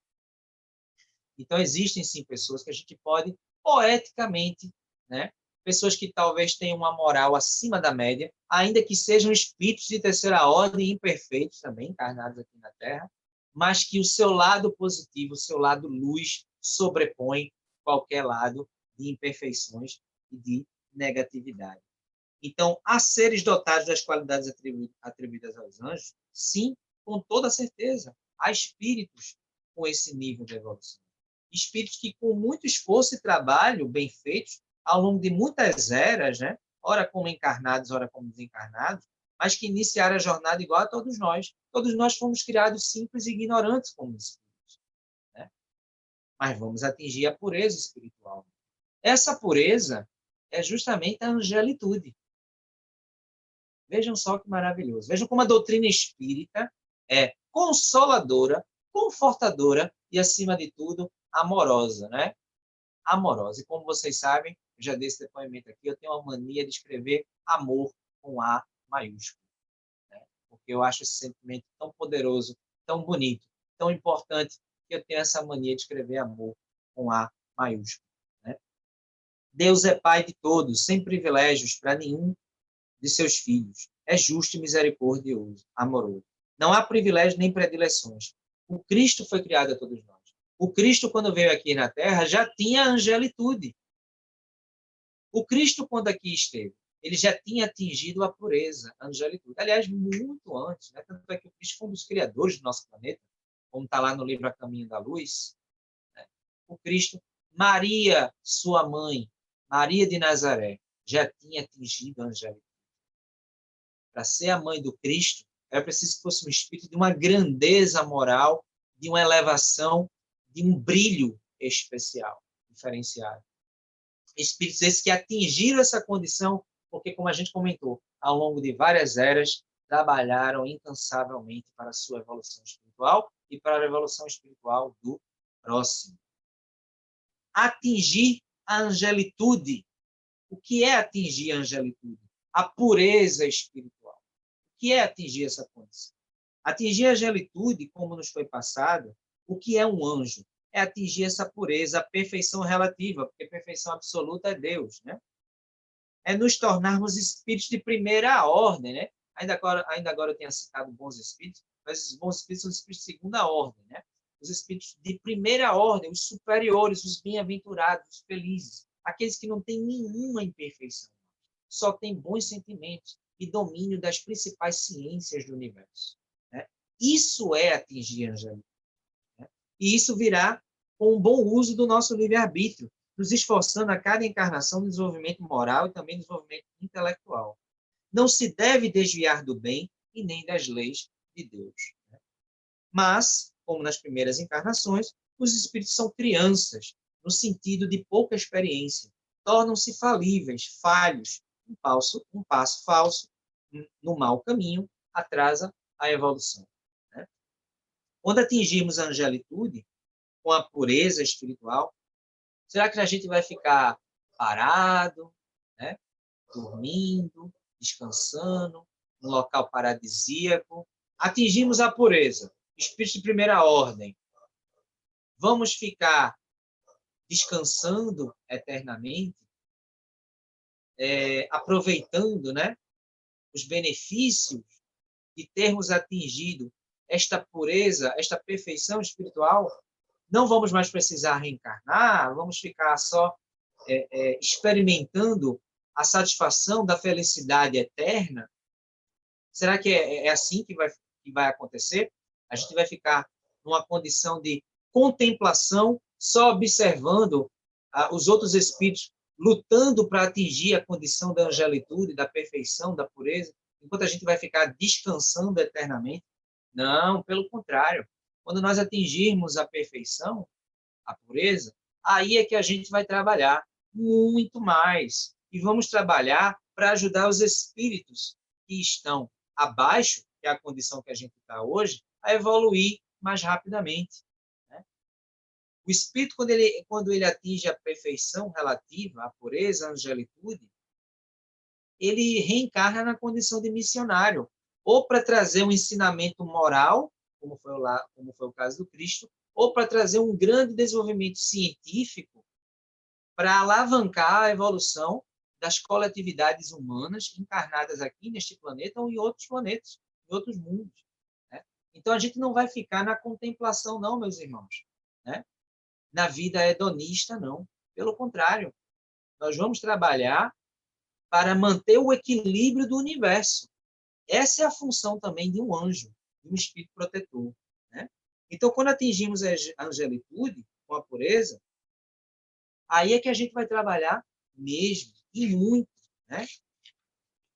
Então, existem, sim, pessoas que a gente pode, poeticamente, né? Pessoas que talvez tenham uma moral acima da média, ainda que sejam espíritos de terceira ordem, imperfeitos também, encarnados aqui na Terra, mas que o seu lado positivo, o seu lado luz, sobrepõe qualquer lado de imperfeições e de negatividade. Então, há seres dotados das qualidades atribuídas aos anjos? Sim, com toda certeza. Há espíritos com esse nível de evolução. Espíritos que, com muito esforço e trabalho bem feitos, ao longo de muitas eras, né? Ora como encarnados, ora como desencarnados, mas que iniciaram a jornada igual a todos nós. Todos nós fomos criados simples e ignorantes como espíritos, né? Mas vamos atingir a pureza espiritual. Essa pureza é justamente a angelitude. Vejam só que maravilhoso. Vejam como a doutrina espírita é consoladora, confortadora e, acima de tudo, amorosa, né? Amorosa. E como vocês sabem, eu já dei esse depoimento aqui, eu tenho uma mania de escrever amor com A maiúsculo, né? Porque eu acho esse sentimento tão poderoso, tão bonito, tão importante, que eu tenho essa mania de escrever amor com A maiúsculo, né? Deus é Pai de todos, sem privilégios para nenhum de seus filhos. É justo e misericordioso, amoroso. Não há privilégios nem predileções. O Cristo foi criado a todos nós. O Cristo, quando veio aqui na Terra, já tinha angelitude. O Cristo, quando aqui esteve, ele já tinha atingido a pureza, a angelitude. Aliás, muito antes, né? Tanto é que o Cristo foi um dos criadores do nosso planeta, como está lá no livro A Caminho da Luz. Né? O Cristo, Maria, sua mãe, Maria de Nazaré, já tinha atingido a angelitude. Para ser a mãe do Cristo, era preciso que fosse um espírito de uma grandeza moral, de uma elevação, de um brilho especial, diferenciado. Espíritos esses que atingiram essa condição porque, como a gente comentou, ao longo de várias eras, trabalharam incansavelmente para a sua evolução espiritual e para a evolução espiritual do próximo. Atingir a angelitude. O que é atingir a angelitude? A pureza espiritual. O que é atingir essa condição? Atingir a angelitude, como nos foi passado, o que é um anjo? É atingir essa pureza, a perfeição relativa, porque perfeição absoluta é Deus, né? É nos tornarmos espíritos de primeira ordem, né? Ainda agora eu tenho citado bons espíritos, mas os bons espíritos são os espíritos de segunda ordem, né? Os espíritos de primeira ordem, os superiores, os bem-aventurados, os felizes, aqueles que não têm nenhuma imperfeição, só têm bons sentimentos e domínio das principais ciências do universo, né? Isso é atingir a angelitude, né? E isso virá com um bom uso do nosso livre-arbítrio, nos esforçando a cada encarnação no desenvolvimento moral e também no desenvolvimento intelectual. Não se deve desviar do bem e nem das leis de Deus, né? Mas, como nas primeiras encarnações, os espíritos são crianças, no sentido de pouca experiência, tornam-se falíveis, falhos, um passo falso no mau caminho atrasa a evolução, né? Quando atingirmos a angelitude, com a pureza espiritual, será que a gente vai ficar parado, né? Dormindo, descansando, num local paradisíaco? Atingimos a pureza, espírito de primeira ordem. Vamos ficar descansando eternamente, aproveitando, né, os benefícios de termos atingido esta pureza, esta perfeição espiritual? Não vamos mais precisar reencarnar, vamos ficar só experimentando a satisfação da felicidade eterna? Será que é assim que vai acontecer? A gente vai ficar numa condição de contemplação, só observando os outros espíritos lutando para atingir a condição da angelitude, da perfeição, da pureza, enquanto a gente vai ficar descansando eternamente? Não, pelo contrário. Quando nós atingirmos a perfeição, a pureza, aí é que a gente vai trabalhar muito mais. E vamos trabalhar para ajudar os espíritos que estão abaixo, que é a condição que a gente está hoje, a evoluir mais rapidamente, né? O espírito, quando ele atinge a perfeição relativa, a pureza, a angelitude, ele reencarna na condição de missionário, ou para trazer um ensinamento moral, como foi o caso do Cristo, ou para trazer um grande desenvolvimento científico para alavancar a evolução das coletividades humanas encarnadas aqui neste planeta ou em outros planetas, em outros mundos, né? Então, a gente não vai ficar na contemplação, não, meus irmãos, né? Na vida hedonista, não. Pelo contrário, nós vamos trabalhar para manter o equilíbrio do universo. Essa é a função também de um anjo, de um espírito protetor, né? Então, quando atingimos a angelitude, com a pureza, aí é que a gente vai trabalhar mesmo, e muito, né?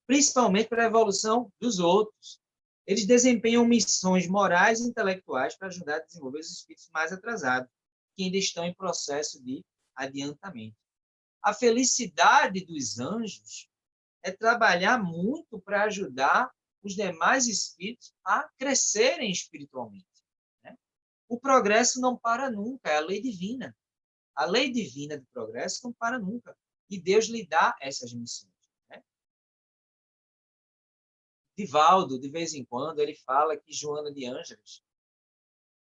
Principalmente para a evolução dos outros. Eles desempenham missões morais e intelectuais para ajudar a desenvolver os espíritos mais atrasados, que ainda estão em processo de adiantamento. A felicidade dos anjos é trabalhar muito para ajudar os demais espíritos a crescerem espiritualmente, né? O progresso não para nunca, é a lei divina. A lei divina do progresso não para nunca. E Deus lhe dá essas missões, né? Divaldo, de vez em quando, ele fala que Joana de Ângeles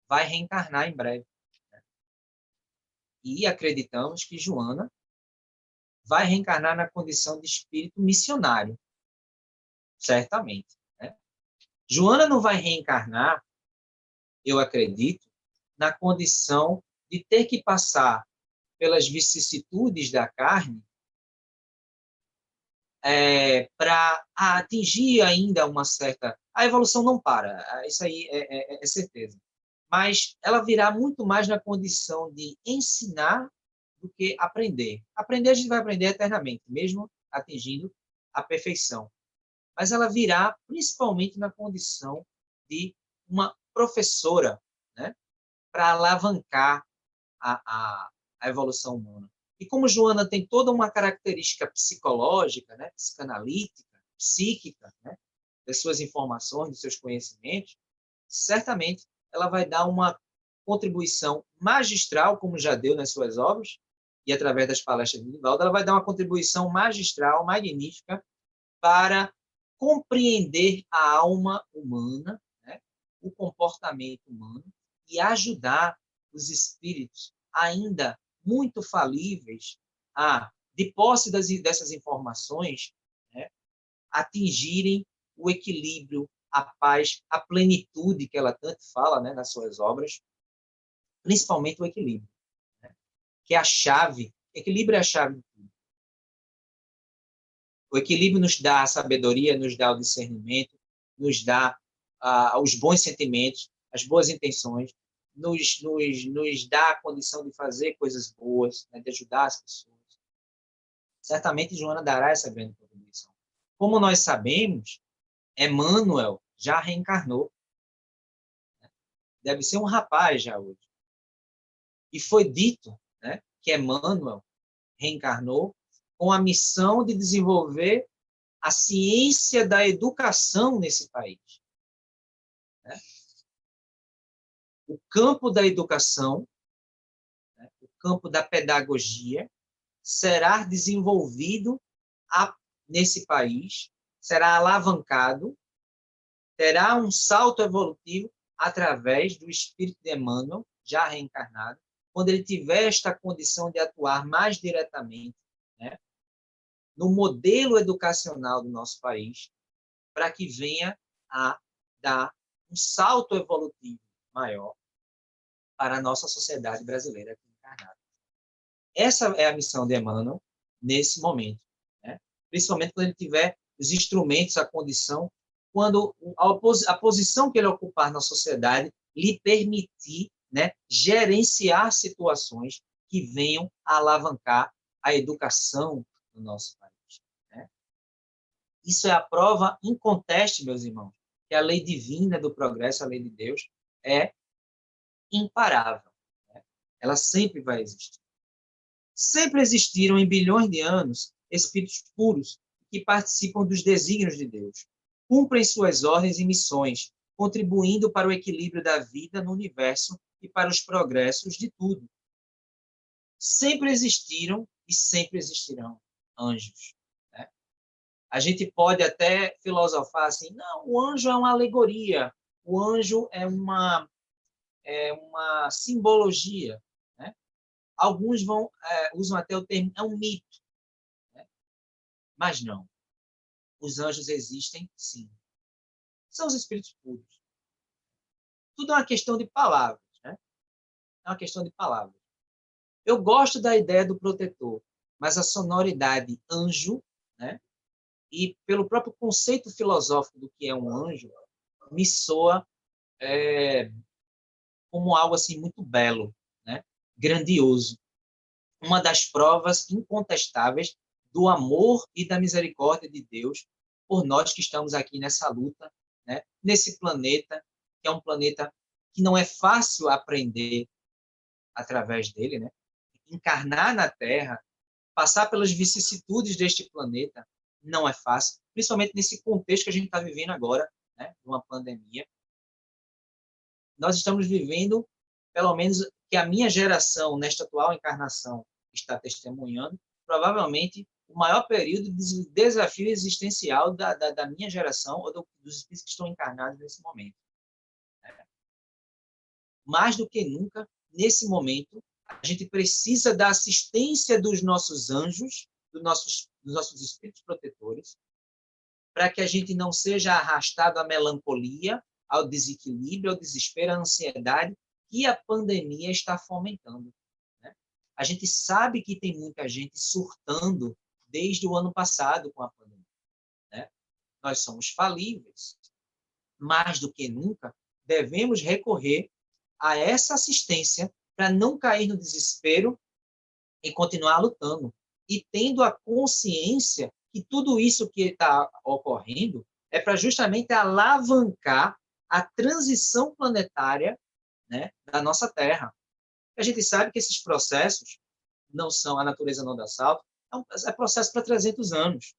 vai reencarnar em breve, né? E acreditamos que Joana vai reencarnar na condição de espírito missionário, certamente, né? Joana não vai reencarnar, eu acredito, na condição de ter que passar pelas vicissitudes da carne para atingir ainda uma certa... A evolução não para, isso aí é certeza. Mas ela virá muito mais na condição de ensinar do que aprender. Aprender, a gente vai aprender eternamente, mesmo atingindo a perfeição. Mas ela virá principalmente na condição de uma professora, né? Para alavancar a evolução humana. E como Joana tem toda uma característica psicológica, né, psicanalítica, psíquica, né, das suas informações, dos seus conhecimentos, certamente ela vai dar uma contribuição magistral, como já deu nas suas obras, e através das palestras de Nivaldo, ela vai dar uma contribuição magistral, magnífica, para compreender a alma humana, né, o comportamento humano, e ajudar os espíritos ainda muito falíveis a, de posse dessas informações, né, atingirem o equilíbrio, a paz, a plenitude que ela tanto fala, né, nas suas obras, principalmente o equilíbrio, né, que é a chave. Equilíbrio é a chave de tudo. O equilíbrio nos dá a sabedoria, nos dá o discernimento, nos dá os bons sentimentos, as boas intenções, nos dá a condição de fazer coisas boas, né, de ajudar as pessoas. Certamente Joana dará essa grande contribuição. Como nós sabemos, Emmanuel já reencarnou. Deve ser um rapaz já hoje. E foi dito, né, que Emmanuel reencarnou com a missão de desenvolver a ciência da educação nesse país. Né? O campo da educação, né, o campo da pedagogia, será desenvolvido nesse país, será alavancado, terá um salto evolutivo através do espírito de Emmanuel, já reencarnado, quando ele tiver esta condição de atuar mais diretamente, né, no modelo educacional do nosso país, para que venha a dar um salto evolutivo maior para a nossa sociedade brasileira aqui encarnada. Essa é a missão de Emmanuel nesse momento, né? Principalmente quando ele tiver os instrumentos, a condição, quando a posição que ele ocupar na sociedade lhe permitir, né, gerenciar situações que venham a alavancar a educação no nosso país. Né? Isso é a prova inconteste, meus irmãos, que a lei divina do progresso, a lei de Deus, é imparável. Né? Ela sempre vai existir. Sempre existiram em bilhões de anos espíritos puros que participam dos desígnios de Deus, cumprem suas ordens e missões, contribuindo para o equilíbrio da vida no universo e para os progressos de tudo. Sempre existiram e sempre existirão anjos. Né? A gente pode até filosofar assim, não, o anjo é uma alegoria, o anjo é uma simbologia. Né? Alguns usam até o termo, é um mito. Né? Mas não. Os anjos existem, sim. São os espíritos puros. Tudo é uma questão de palavras. Né? É uma questão de palavras. Eu gosto da ideia do protetor, mas a sonoridade anjo, né? E pelo próprio conceito filosófico do que é um anjo, me soa como algo assim muito belo, né? Grandioso. Uma das provas incontestáveis do amor e da misericórdia de Deus por nós que estamos aqui nessa luta, né? Nesse planeta, que é um planeta que não é fácil aprender através dele, né? Encarnar na Terra, passar pelas vicissitudes deste planeta, não é fácil, principalmente nesse contexto que a gente está vivendo agora, né? Uma pandemia. Nós estamos vivendo, pelo menos que a minha geração, nesta atual encarnação, está testemunhando, provavelmente o maior período de desafio existencial da minha geração ou dos espíritos que estão encarnados nesse momento. Mais do que nunca, nesse momento, a gente precisa da assistência dos nossos anjos, dos nossos espíritos protetores, para que a gente não seja arrastado à melancolia, ao desequilíbrio, ao desespero, à ansiedade que a pandemia está fomentando. Né? A gente sabe que tem muita gente surtando desde o ano passado com a pandemia. Né? Nós somos falíveis. Mais do que nunca, devemos recorrer a essa assistência para não cair no desespero e continuar lutando. E tendo a consciência que tudo isso que está ocorrendo é para justamente alavancar a transição planetária, né, da nossa Terra. A gente sabe que esses processos a natureza não dá salto, é processo para 300 anos.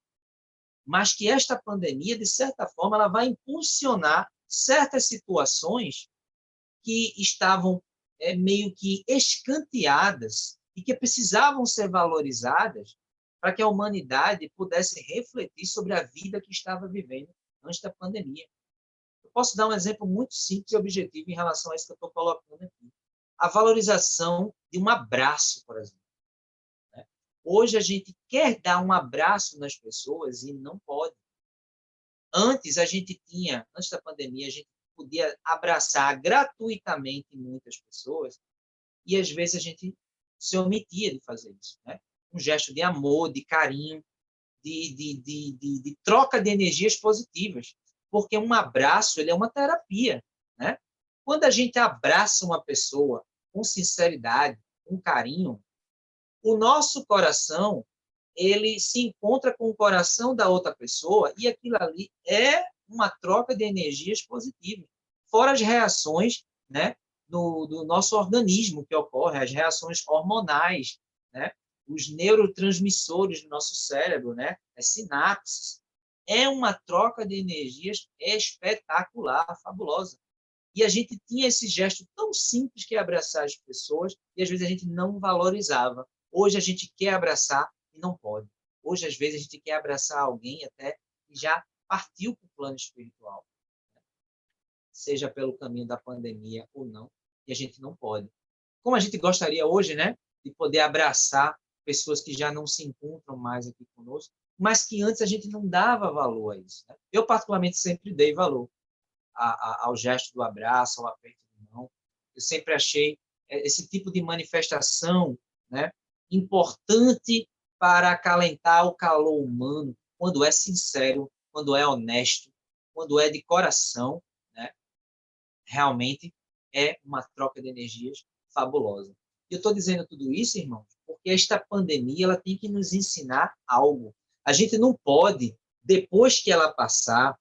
Mas que esta pandemia, de certa forma, ela vai impulsionar certas situações que estavam meio que escanteadas e que precisavam ser valorizadas para que a humanidade pudesse refletir sobre a vida que estava vivendo antes da pandemia. Eu posso dar um exemplo muito simples e objetivo em relação a isso que eu estou colocando aqui. A valorização de um abraço, por exemplo. Hoje a gente quer dar um abraço nas pessoas e não pode. Antes antes da pandemia, a gente podia abraçar gratuitamente muitas pessoas e às vezes a gente se omitia de fazer isso, né? Um gesto de amor, de carinho, de troca de energias positivas, porque um abraço ele é uma terapia, né? Quando a gente abraça uma pessoa com sinceridade, com carinho, o nosso coração ele se encontra com o coração da outra pessoa e aquilo ali é uma troca de energias positivas. Fora as reações, né, do nosso organismo que ocorrem, as reações hormonais, né, os neurotransmissores do nosso cérebro, né, as sinapses. É uma troca de energias espetacular, fabulosa. E a gente tinha esse gesto tão simples que é abraçar as pessoas e às vezes a gente não valorizava. Hoje a gente quer abraçar e não pode. Hoje, às vezes, a gente quer abraçar alguém até que já partiu para o plano espiritual, seja pelo caminho da pandemia ou não, e a gente não pode. Como a gente gostaria hoje, né, de poder abraçar pessoas que já não se encontram mais aqui conosco, mas que antes a gente não dava valor a isso. Né? Eu, particularmente, sempre dei valor ao gesto do abraço, ao aperto de mão. Eu sempre achei esse tipo de manifestação, né, importante para acalentar o calor humano, quando é sincero, quando é honesto, quando é de coração, né? Realmente é uma troca de energias fabulosa. E eu estou dizendo tudo isso, irmãos, porque esta pandemia ela tem que nos ensinar algo. A gente não pode, depois que ela passar,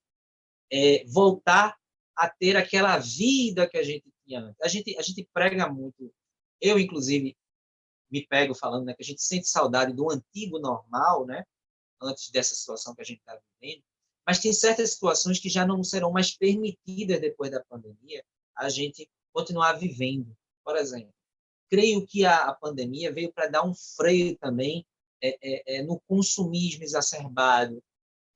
voltar a ter aquela vida que a gente tinha antes. A gente prega muito, eu, inclusive, me pego falando, né, que a gente sente saudade do antigo normal, né, antes dessa situação que a gente está vivendo, mas tem certas situações que já não serão mais permitidas depois da pandemia a gente continuar vivendo. Por exemplo, creio que a pandemia veio para dar um freio também no consumismo exacerbado,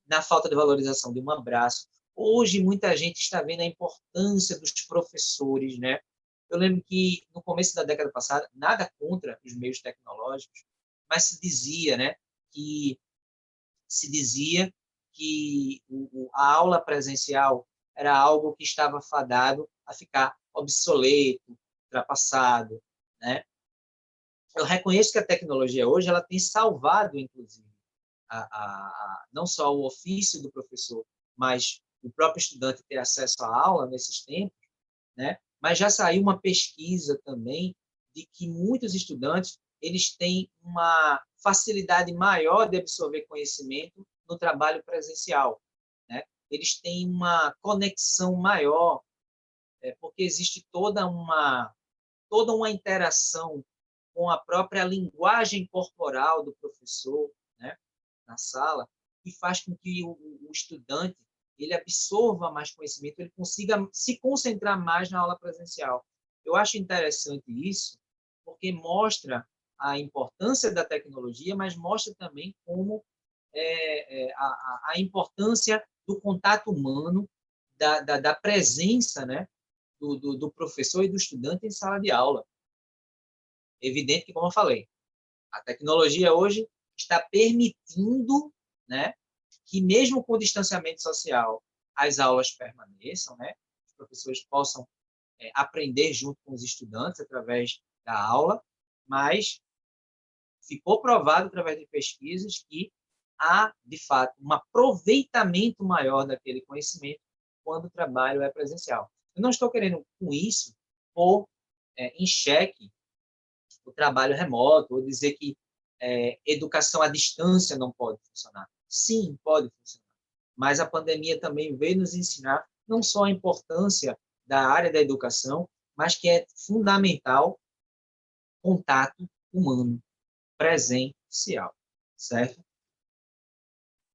na falta de valorização de um abraço. Hoje, muita gente está vendo a importância dos professores, né? Eu lembro que, no começo da década passada, nada contra os meios tecnológicos, mas se dizia, né, que a aula presencial era algo que estava fadado a ficar obsoleto, ultrapassado, né? Eu reconheço que a tecnologia hoje ela tem salvado, inclusive, não só o ofício do professor, mas o próprio estudante ter acesso à aula nesses tempos, né? Mas já saiu uma pesquisa também de que muitos estudantes eles têm uma facilidade maior de absorver conhecimento no trabalho presencial, né? Eles têm uma conexão maior, porque existe toda uma interação com a própria linguagem corporal do professor, né, na sala, que faz com que o estudante ele absorva mais conhecimento, ele consiga se concentrar mais na aula presencial. Eu acho interessante isso, porque mostra a importância da tecnologia, mas mostra também como a importância do contato humano, da presença, né, do professor e do estudante em sala de aula. Evidente que, como eu falei, a tecnologia hoje está permitindo, né, que mesmo com o distanciamento social, as aulas permaneçam, né, os professores possam aprender junto com os estudantes através da aula, mas ficou provado através de pesquisas que há, de fato, um aproveitamento maior daquele conhecimento quando o trabalho é presencial. Eu não estou querendo, com isso, pôr em xeque o trabalho remoto, ou dizer que educação à distância não pode funcionar. Sim, pode funcionar. Mas a pandemia também veio nos ensinar não só a importância da área da educação, mas que é fundamental contato humano. presencial, certo?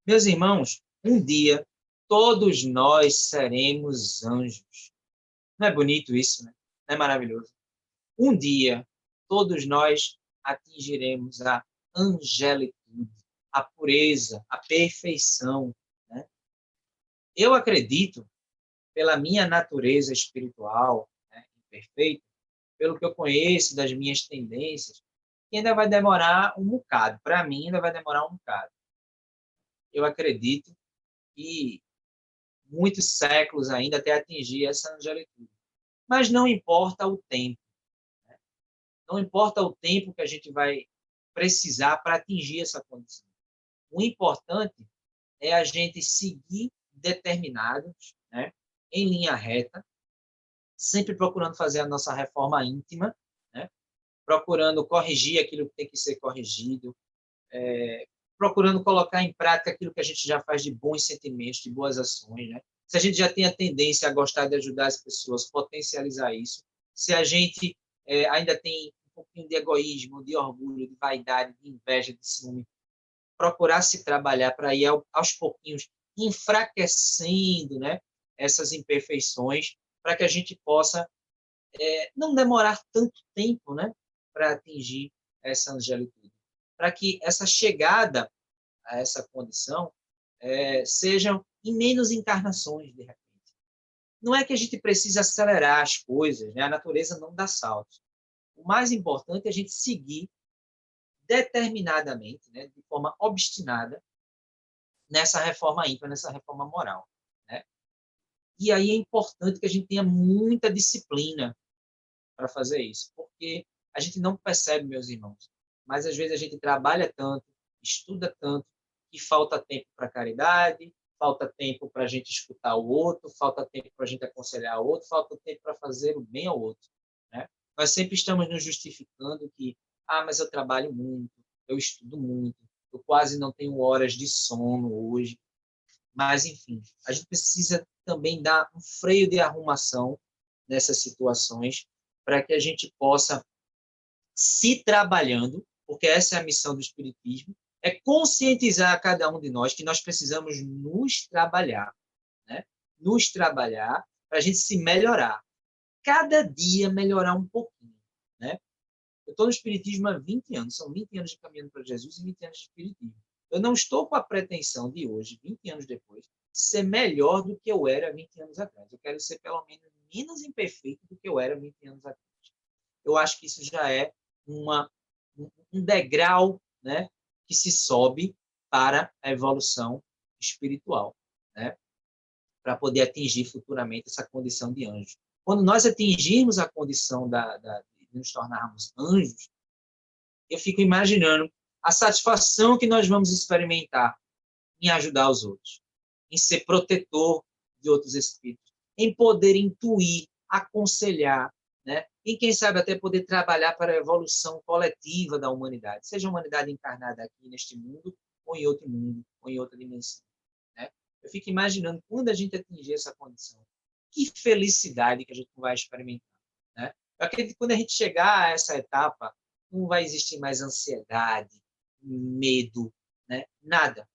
Meus irmãos, um dia todos nós seremos anjos. Não é bonito isso, né? Não é maravilhoso? Um dia todos nós atingiremos a angelitude, a pureza, a perfeição, né? Eu acredito, pela minha natureza espiritual, né, imperfeita, pelo que eu conheço das minhas tendências, que ainda vai demorar um bocado. Para mim, ainda vai demorar um bocado. Eu acredito que muitos séculos ainda até atingir essa angelitude. Mas não importa o tempo. Né? Não importa o tempo que a gente vai precisar para atingir essa condição. O importante é a gente seguir determinados, né, em linha reta, sempre procurando fazer a nossa reforma íntima, né, procurando corrigir aquilo que tem que ser corrigido, procurando colocar em prática aquilo que a gente já faz de bons sentimentos, de boas ações, né? Se a gente já tem a tendência a gostar de ajudar as pessoas, potencializar isso. Se a gente ainda tem um pouquinho de egoísmo, de orgulho, de vaidade, de inveja, de ciúme, procurar se trabalhar para ir aos pouquinhos enfraquecendo, né, essas imperfeições, para que a gente possa não demorar tanto tempo, né, para atingir essa angelitude. Para que essa chegada a essa condição sejam em menos encarnações, de repente. Não é que a gente precise acelerar as coisas, né? A natureza não dá saltos. O mais importante é a gente seguir determinadamente, né, de forma obstinada, nessa reforma íntima, nessa reforma moral. Né? E aí é importante que a gente tenha muita disciplina para fazer isso, porque a gente não percebe, meus irmãos, mas às vezes a gente trabalha tanto, estuda tanto, que falta tempo para caridade, falta tempo para a gente escutar o outro, falta tempo para a gente aconselhar o outro, falta tempo para fazer o bem ao outro. Né? Nós sempre estamos nos justificando que, mas eu trabalho muito, eu estudo muito, eu quase não tenho horas de sono hoje. Mas, enfim, a gente precisa também dar um freio de arrumação nessas situações para que a gente possa, se trabalhando, porque essa é a missão do Espiritismo, é conscientizar a cada um de nós que nós precisamos nos trabalhar, né? Nos trabalhar para a gente se melhorar. Cada dia melhorar um pouquinho, né? Eu estou no Espiritismo há 20 anos, são 20 anos de caminhando para Jesus e 20 anos de Espiritismo. Eu não estou com a pretensão de hoje, 20 anos depois, ser melhor do que eu era 20 anos atrás. Eu quero ser, pelo menos imperfeito do que eu era 20 anos atrás. Eu acho que isso já é um degrau, né, que se sobe para a evolução espiritual, né, para poder atingir futuramente essa condição de anjo. Quando nós atingirmos a condição de nos tornarmos anjos, eu fico imaginando a satisfação que nós vamos experimentar em ajudar os outros, em ser protetor de outros espíritos, em poder intuir, aconselhar, né? E quem sabe até poder trabalhar para a evolução coletiva da humanidade, seja a humanidade encarnada aqui neste mundo, ou em outro mundo, ou em outra dimensão. Né? Eu fico imaginando quando a gente atingir essa condição, que felicidade que a gente vai experimentar. Né? Eu acredito que quando a gente chegar a essa etapa, não vai existir mais ansiedade, medo, né? Nada.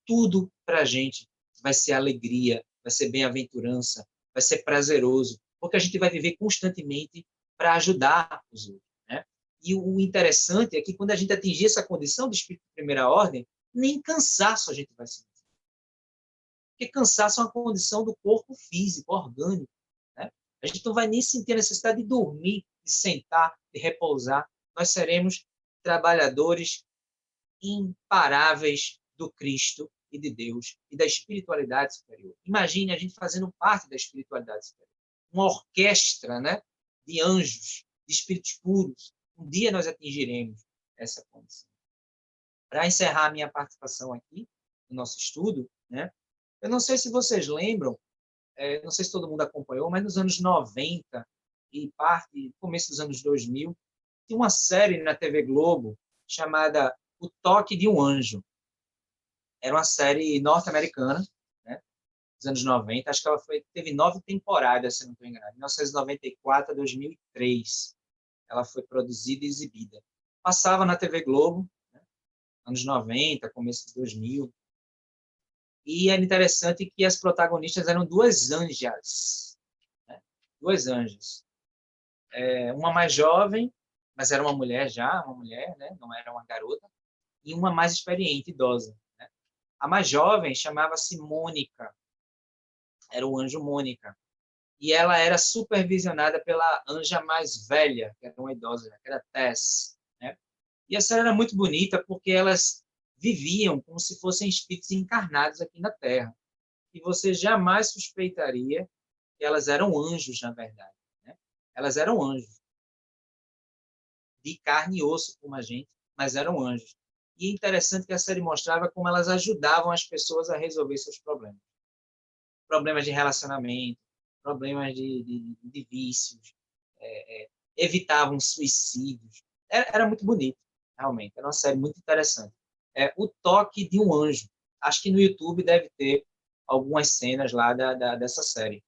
Tudo para a gente vai ser alegria, vai ser bem-aventurança, vai ser prazeroso, porque a gente vai viver constantemente para ajudar os outros. Né? E o interessante é que quando a gente atingir essa condição de espírito de primeira ordem, nem cansaço a gente vai sentir. Porque cansaço é uma condição do corpo físico, orgânico. Né? A gente não vai nem sentir a necessidade de dormir, de sentar, de repousar. Nós seremos trabalhadores imparáveis do Cristo e de Deus e da espiritualidade superior. Imagine a gente fazendo parte da espiritualidade superior. Uma orquestra, né, de anjos, de espíritos puros. Um dia nós atingiremos essa condição. Para encerrar a minha participação aqui no nosso estudo, né, eu não sei se vocês lembram, não sei se todo mundo acompanhou, mas nos anos 90 e começo dos anos 2000, tinha uma série na TV Globo chamada O Toque de um Anjo. Era uma série norte-americana, né, dos anos 90. Acho que ela teve 9 temporadas, se não estou enganado. De 1994 a 2003. Ela foi produzida e exibida. passava na TV Globo, né? Anos 90, começo de 2000. E era interessante que as protagonistas eram duas anjas, né? Duas anjas. Uma mais jovem, mas era uma mulher já, uma mulher, né? Não era uma garota, e uma mais experiente, idosa, né? A mais jovem chamava-se Mônica, era o anjo Mônica, e ela era supervisionada pela anja mais velha, que era uma idosa, que era Tess, né? E essa era muito bonita porque elas viviam como se fossem espíritos encarnados aqui na Terra. E você jamais suspeitaria que elas eram anjos, na verdade, né? Elas eram anjos, de carne e osso como a gente, mas eram anjos. E é interessante que a série mostrava como elas ajudavam as pessoas a resolver seus problemas. Problemas de relacionamento, problemas de vícios, evitavam suicídios. Era muito bonito, realmente. Era uma série muito interessante. O Toque de um Anjo. Acho que no YouTube deve ter algumas cenas lá dessa série.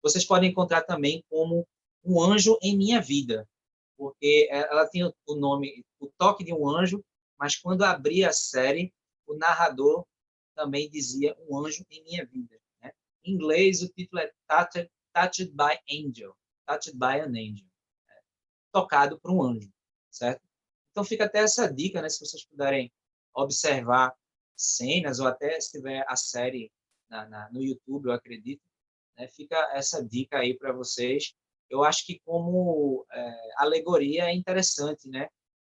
Vocês podem encontrar também como Um Anjo em Minha Vida, porque ela tem o nome O Toque de um Anjo, mas quando abria a série, o narrador também dizia Um Anjo em Minha Vida, né? Em inglês, o título é Touched by Angel, Touched by an Angel, tocado por um anjo, certo? Então fica até essa dica, né, se vocês puderem observar cenas, ou até se tiver a série no YouTube, eu acredito, né, fica essa dica aí para vocês. Eu acho que como alegoria é interessante, né,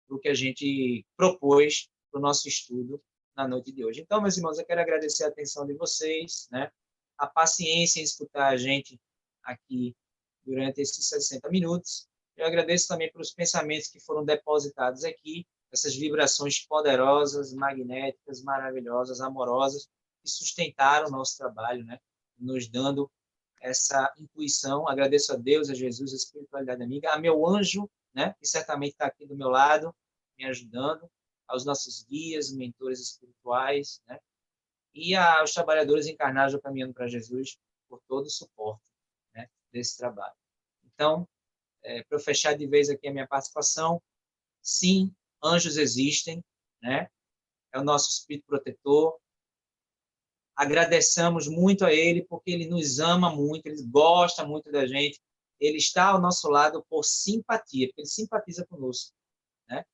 o que a gente propôs para o nosso estudo na noite de hoje. Então, meus irmãos, eu quero agradecer a atenção de vocês, né, a paciência em escutar a gente aqui durante esses 60 minutos. Eu agradeço também pelos pensamentos que foram depositados aqui, essas vibrações poderosas, magnéticas, maravilhosas, amorosas, que sustentaram o nosso trabalho, né, nos dando essa intuição. Agradeço a Deus, a Jesus, a espiritualidade amiga, a meu anjo, né, que certamente está aqui do meu lado, me ajudando, aos nossos guias, mentores espirituais, né, e aos trabalhadores encarnados do Caminhando para Jesus por todo o suporte, né, desse trabalho. Então, para eu fechar de vez aqui a minha participação, sim, anjos existem, né? É o nosso espírito protetor. Agradeçamos muito a ele porque ele nos ama muito, ele gosta muito da gente, ele está ao nosso lado por simpatia, porque ele simpatiza conosco, né?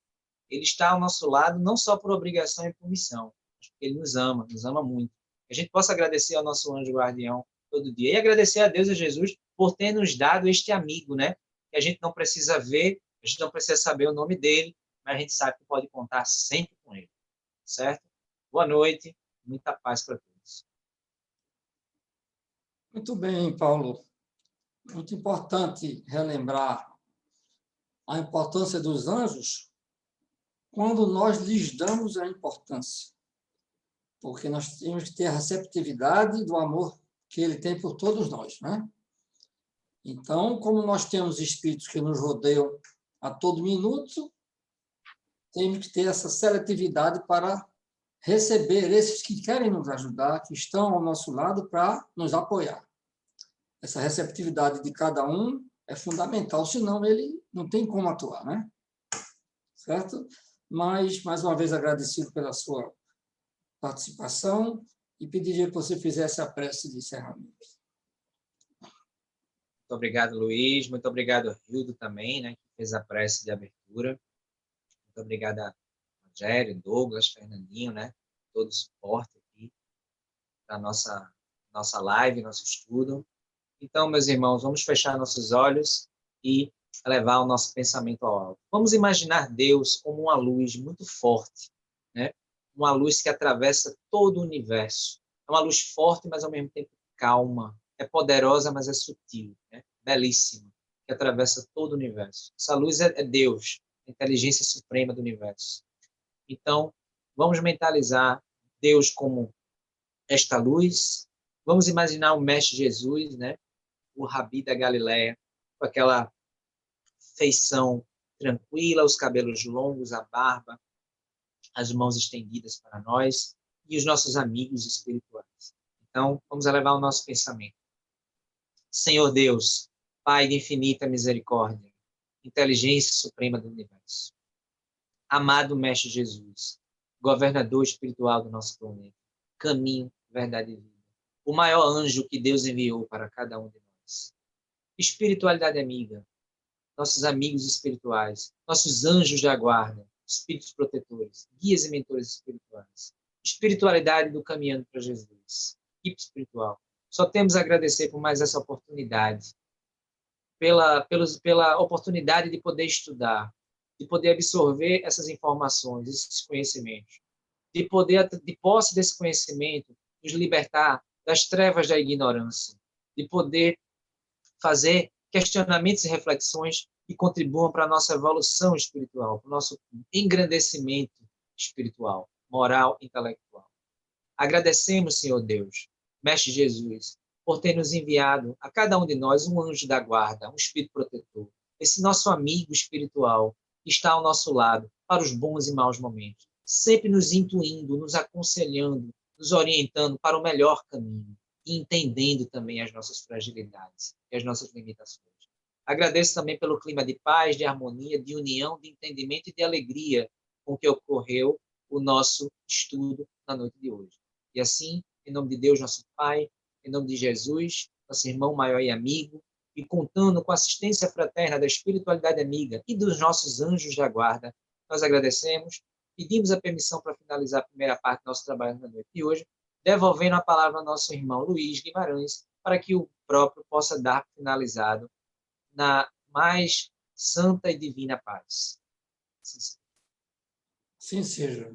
Ele está ao nosso lado não só por obrigação e por missão, mas porque ele nos ama muito. Que a gente possa agradecer ao nosso anjo guardião todo dia e agradecer a Deus e a Jesus por ter nos dado este amigo, né? Que a gente não precisa ver, a gente não precisa saber o nome dele, mas a gente sabe que pode contar sempre com ele, certo? Boa noite, muita paz para todos. Muito bem, Paulo. Muito importante relembrar a importância dos anjos quando nós lhes damos a importância. Porque nós temos que ter a receptividade do amor que ele tem por todos nós, né? Então, como nós temos espíritos que nos rodeiam a todo minuto, temos que ter essa seletividade para receber esses que querem nos ajudar, que estão ao nosso lado para nos apoiar. Essa receptividade de cada um é fundamental, senão ele não tem como atuar, né? Certo? Mas, mais uma vez, agradecido pela sua participação e pediria que você fizesse a prece de encerramento. Muito obrigado, Luiz. Muito obrigado, Hildo, também, né, que fez a prece de abertura. Muito obrigado a Rogério, Douglas, Fernandinho, né, todo o suporte aqui da nossa live, nosso estudo. Então, meus irmãos, vamos fechar nossos olhos e levar o nosso pensamento ao alto. Vamos imaginar Deus como uma luz muito forte, né? Uma luz que atravessa todo o universo. É uma luz forte, mas ao mesmo tempo calma. É poderosa, mas é sutil, né? Belíssima, que atravessa todo o universo. Essa luz é Deus, a inteligência suprema do universo. Então, vamos mentalizar Deus como esta luz. Vamos imaginar o Mestre Jesus, né? O Rabi da Galileia, com aquela feição tranquila, os cabelos longos, a barba, as mãos estendidas para nós e os nossos amigos espirituais. Então, vamos elevar o nosso pensamento. Senhor Deus, Pai de infinita misericórdia, inteligência suprema do universo, Amado Mestre Jesus, governador espiritual do nosso planeta, caminho, verdade e vida, o maior anjo que Deus enviou para cada um de nós. Espiritualidade amiga, nossos amigos espirituais, nossos anjos da guarda, espíritos protetores, guias e mentores espirituais. Espiritualidade do caminhando para Jesus, equipe espiritual. Só temos a agradecer por mais essa oportunidade, pela oportunidade de poder estudar, de poder absorver essas informações, esses conhecimentos, de posse desse conhecimento, nos libertar das trevas da ignorância, de poder fazer questionamentos e reflexões que contribuam para a nossa evolução espiritual, para o nosso engrandecimento espiritual, moral e intelectual. Agradecemos, Senhor Deus, Mestre Jesus, por ter nos enviado a cada um de nós um anjo da guarda, um espírito protetor, esse nosso amigo espiritual que está ao nosso lado para os bons e maus momentos, sempre nos intuindo, nos aconselhando, nos orientando para o melhor caminho e entendendo também as nossas fragilidades e as nossas limitações. Agradeço também pelo clima de paz, de harmonia, de união, de entendimento e de alegria com que ocorreu o nosso estudo na noite de hoje. E assim, em nome de Deus, nosso Pai, em nome de Jesus, nosso irmão maior e amigo, e contando com a assistência fraterna da espiritualidade amiga e dos nossos anjos da guarda, nós agradecemos, pedimos a permissão para finalizar a primeira parte do nosso trabalho na noite de hoje, devolvendo a palavra ao nosso irmão Luiz Guimarães, para que o próprio possa dar finalizado na mais santa e divina paz. Assim seja.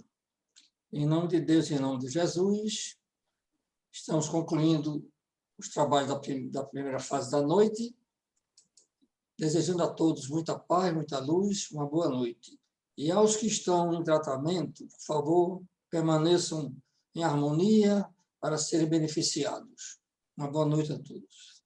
Em nome de Deus e em nome de Jesus, estamos concluindo os trabalhos da primeira fase da noite, desejando a todos muita paz, muita luz, uma boa noite. E aos que estão em tratamento, por favor, permaneçam em harmonia para serem beneficiados. Uma boa noite a todos.